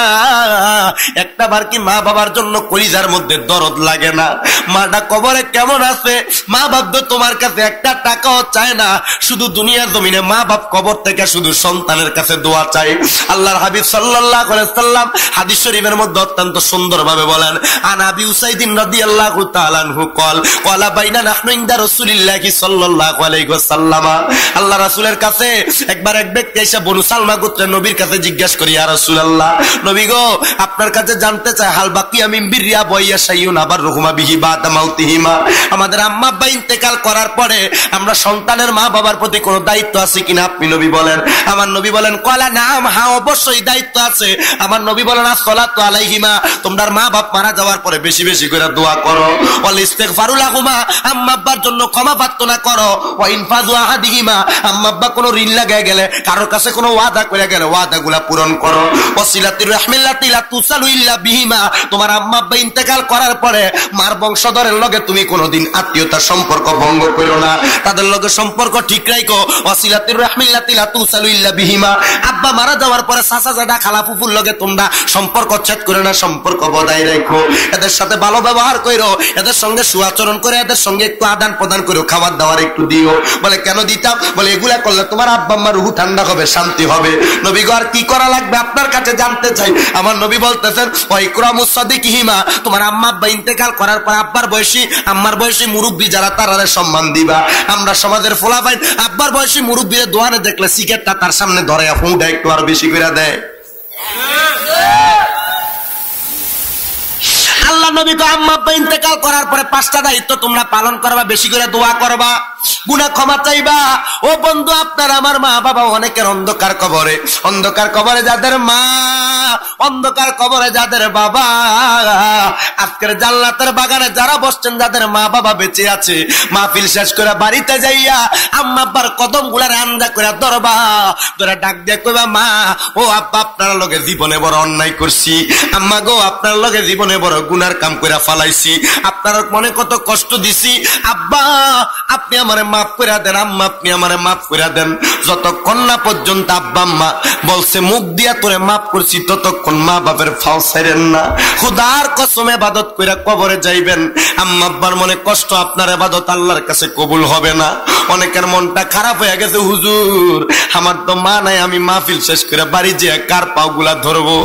একটা বার কি মা বাবার জন্য কলিজার মধ্যে দরদ লাগে না? মাটা কবরে কেমন আছে, মা বাপ তো তোমার কাছে একটা টাকাও চায় না, শুধু দুনিয়ার জমিনে মা বাপ কবর থেকে শুধু সন্তানের কাছে দোয়া চায়। আল্লাহর হাবিব সাল্লাল্লাহু আলাইহি ওয়াসাল্লাম হাদিস শরীফের মধ্যে অত্যন্ত সুন্দরভাবে বলেন, আন আবি উসাইদিন রাদিয়াল্লাহু তাআলা আনহু ক্বালা বাইনা নাহনু ইনদা রাসূলিল্লাহি সাল্লাল্লাহু আলাইহি ওয়াসাল্লাম, আল্লাহ রাসূলের কাছে একবার এক ব্যক্তি এসে বনু সালমা গোত্রের নবীর কাছে জিজ্ঞাসা করি, ইয়া রাসূলুল্লাহ, নবী গো, আপনার কাছে জানতে চাই, হাল বাকিয়া মিন বিররিয়া বইয়া শাইউন আবার রহুমা বিহি বাদা মাউতিহিমা, আমাদের আম্মা আব্বা ইন্তেকাল করার পরে আমরা সন্তানের মা বাবার প্রতি কোনো দায়িত্ব আছে কিনা আপনি নবী বলেন। আমার নবী বলেন, ক্বালা নাম, হ্যাঁ অবশ্যই দায়িত্ব আছে। আমার নবী বলেন, আসসালাতু আলাইহিমা, তোমরা মা বাপ মারা যাওয়ার পরে বেশি বেশি করে দোয়া করো, ওয়াল ইস্তিগফারু লাহুমা, আম্মা আব্বার জন্য ক্ষমা প্রার্থনা করো, ওয়া ইনফাযু আহাদিহিমা, আম্মা আব্বা কোনো ঋণ লাগায় গেলে, কারোর কাছে কোনো ওয়াদা করে গেলে ওয়াদাগুলা পূরণ করো, ওয়াসিলাতুর রাহমিল্লাতি লা তুসালু ইল্লা বিহিমা, তোমার আম্মা আব্বা ইন্তেকাল করার পরে মার বংশধরের লগে তুমি কোনোদিন আত্মীয়তার সম্পর্ক ভঙ্গ করো না, তাদের লগে সম্পর্ক ঠিক রাখো, ওয়াসিলাতুর রাহমিল্লাতি লা তুসালু ইল্লা বিহিমা, আব্বা মারা যাওয়ার পরে চাচা জাদা খালা ফুফুর লগে তোমরা সম্পর্ক ছেদ করে না, সম্পর্ক বজায় রাখো, এদের সাথে ভালো ব্যবহার করো, এদের সঙ্গে সুআচরণ করে, এদের সঙ্গে একটু আদান প্রদান করো, খাবার দাবার একটু দিও। বলে কেন দিতাম? বলে এগুলা করলে তোমার আব্বা আম্মার রুহ ঠান্ডা হবে, শান্তি হবে। নবী গো, আর কি করা লাগবে আপনার কাছে জানতে চাই। আমার নবী বলতেছেন, ওয়া ইকরামুস সাদিকিহিমা, তোমার আম্মা আব্বা ইন্তেকাল করার পর আব্বার বয়সী আম্মার বয়সী মুরব্বী যারা, তারারে সম্মান দিবা। আমরা সমাজের ফলাফাইন আব্বার বয়সী মুরব্বীরে দোয়ারে দেখলে সিগারেটটা তার সামনে ধরে হুঁডা একটু আর বেশি করে দেয়। আল্লাহ নবী তো আম্মা আব্বা ইন্তেকাল করার পরে 5টা দায়িত্ব তোমরা পালন করবা, বেশি করে দোয়া করবা, গুনাহ ক্ষমা চাইবা। ও বন্ধু, আপনার আমার মা বাবা অনেকের অন্ধকার কবরে, অন্ধকার কবরে যাদের মা, অন্ধকার কবরে যাদের বাবা, আজকের জান্নাতের বাগানে যারা বসছেন, যাদের মা বাবা বেঁচে আছে, মাহফিল শেষ করে বাড়িতে যাইয়া আম্মা আব্বার কদম গুলার আন্দা করে ধরবা, তোরা ডাক দিয়ে কইবা, মা ও আব্বা, আপনার লগে জীবনে বড় অন্যায় করছি, আম্মা গো, আপনার লগে জীবনে বড় গুনার কাম করে ফালাইছি, আপনার মনে কত কষ্ট দিছি, আব্বা আপনি আমারে মাফ করে দেন, আম্মা আপনি আমারে মাফ করে দেন। যতক্ষণ না পর্যন্ত আব্বা আম্মা বলছে মুখ দিয়া তোরে মাফ করছি, ততক্ষণ মা বাপের ফাও ছাইরেন না। খোদার কসম ইবাদত কইরা কবরে যাইবেন, আম্মা আব্বার মনে কষ্ট, আপনার ইবাদত আল্লাহর কাছে কবুল হবে না। অনেকের মনটা খারাপ হয়ে গেছে, হুজুর আমার তো মা নাই, আমি মাহফিল শেষ করে বাড়ি যে কার পাও গুলা ধরবো।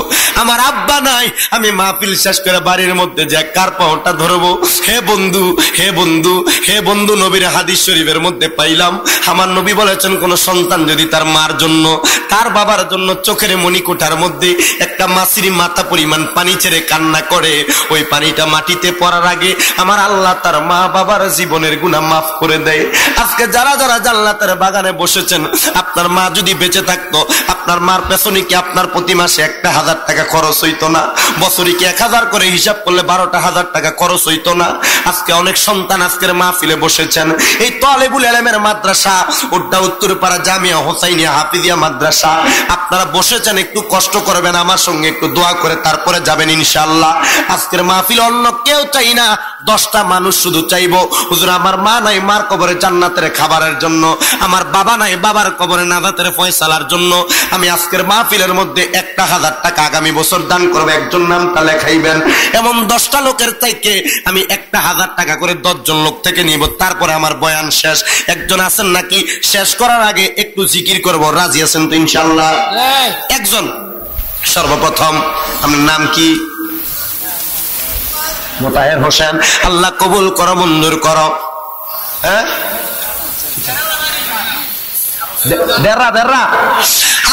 আমার আব্বা নাই, আমি মাহফিল শেষ করে বাড়ির মধ্যে যে কার পাওটা ধরবো। হে বন্ধু, হে বন্ধু, হে বন্ধু, নবীর হাদিস শরীফের মধ্যে পাইলাম, আমার নবী বলেছেন কোন সন্তান যদি তার মার জন্য, তার বাবার জন্য চোখের মণিকোঠার মধ্যে একটা মাছির মাথা পরিমাণ পানি ছেড়ে কান্না করে, ওই পানিটা মাটিতে পড়ার আগে আমার আল্লাহ তার মা বাবার জীবনের গুনাহ মাফ করে দেয়। আজকে যারা যারা জান্নাতের বাগানে বসেছেন, আপনার মা যদি বেঁচে থাকতো, আপনার মার পেছনে কি আপনার প্রতি মাসে 1,000 টাকা খরচ হইতো না? বছরে কি 1000 করে হিসাব করলে 12,000 টাকা খরচ হইতো না? আজকে অনেক সন্তান আজকের মাহফিলে বসেছেন, এই তালেবুল ইলমের মাদ্রাসা, ওটা উত্তরপাড়া জামিয়া হোসাইনিয়া হাফিজিয়া মাদ্রাসা, আপনারা বসেছেন, একটু কষ্ট করবেন, আমার সঙ্গে একটু দোয়া করে তারপরে যাবেন ইনশাআল্লাহ। আজকের মাহফিল অন্য কেউ চাই না, 10টা মানুষ শুধু চাইবো, হুজুর আমার মা নাই, মার কবরে জান্নাতের খাবারের জন্য, আমার বাবা নাই, বাবার কবরে নাজাতের ফয়সালার জন্য। আমি আজকের মাহফিলের মধ্যে 1,000 টাকা আগামী বছর দান করবো, একজন নামটা লেখাইবেন। এমন 10টা লোকের থেকে আমি 1,000 টাকা করে 10 জন লোক থেকে নিব, তারপরে আমার বয়ান শেষ। একজন আছেন নাকি শেষ করার আগে একটু জিকির করবো? রাজি আছেন তো ইনশাআল্লাহ? একজন সর্বপ্রথম, আপনার নাম কি? মোতাহের হোসেন। আল্লাহ কবুল করো, মঞ্জুর করো। হ্যাঁ,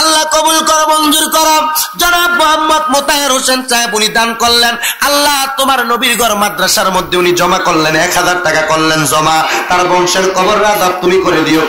আল্লাহ কবুল করো, মঞ্জুর করো। জনাব মোহাম্মদ মোতাহের হোসেন সাহেব উনি দান করলেন, আল্লাহ তোমার নবীর ঘর মাদ্রাসার মধ্যে উনি জমা করলেন, 1000 টাকা করলেন জমা। তার বংশের কবর আযাব তুমি করে দিও।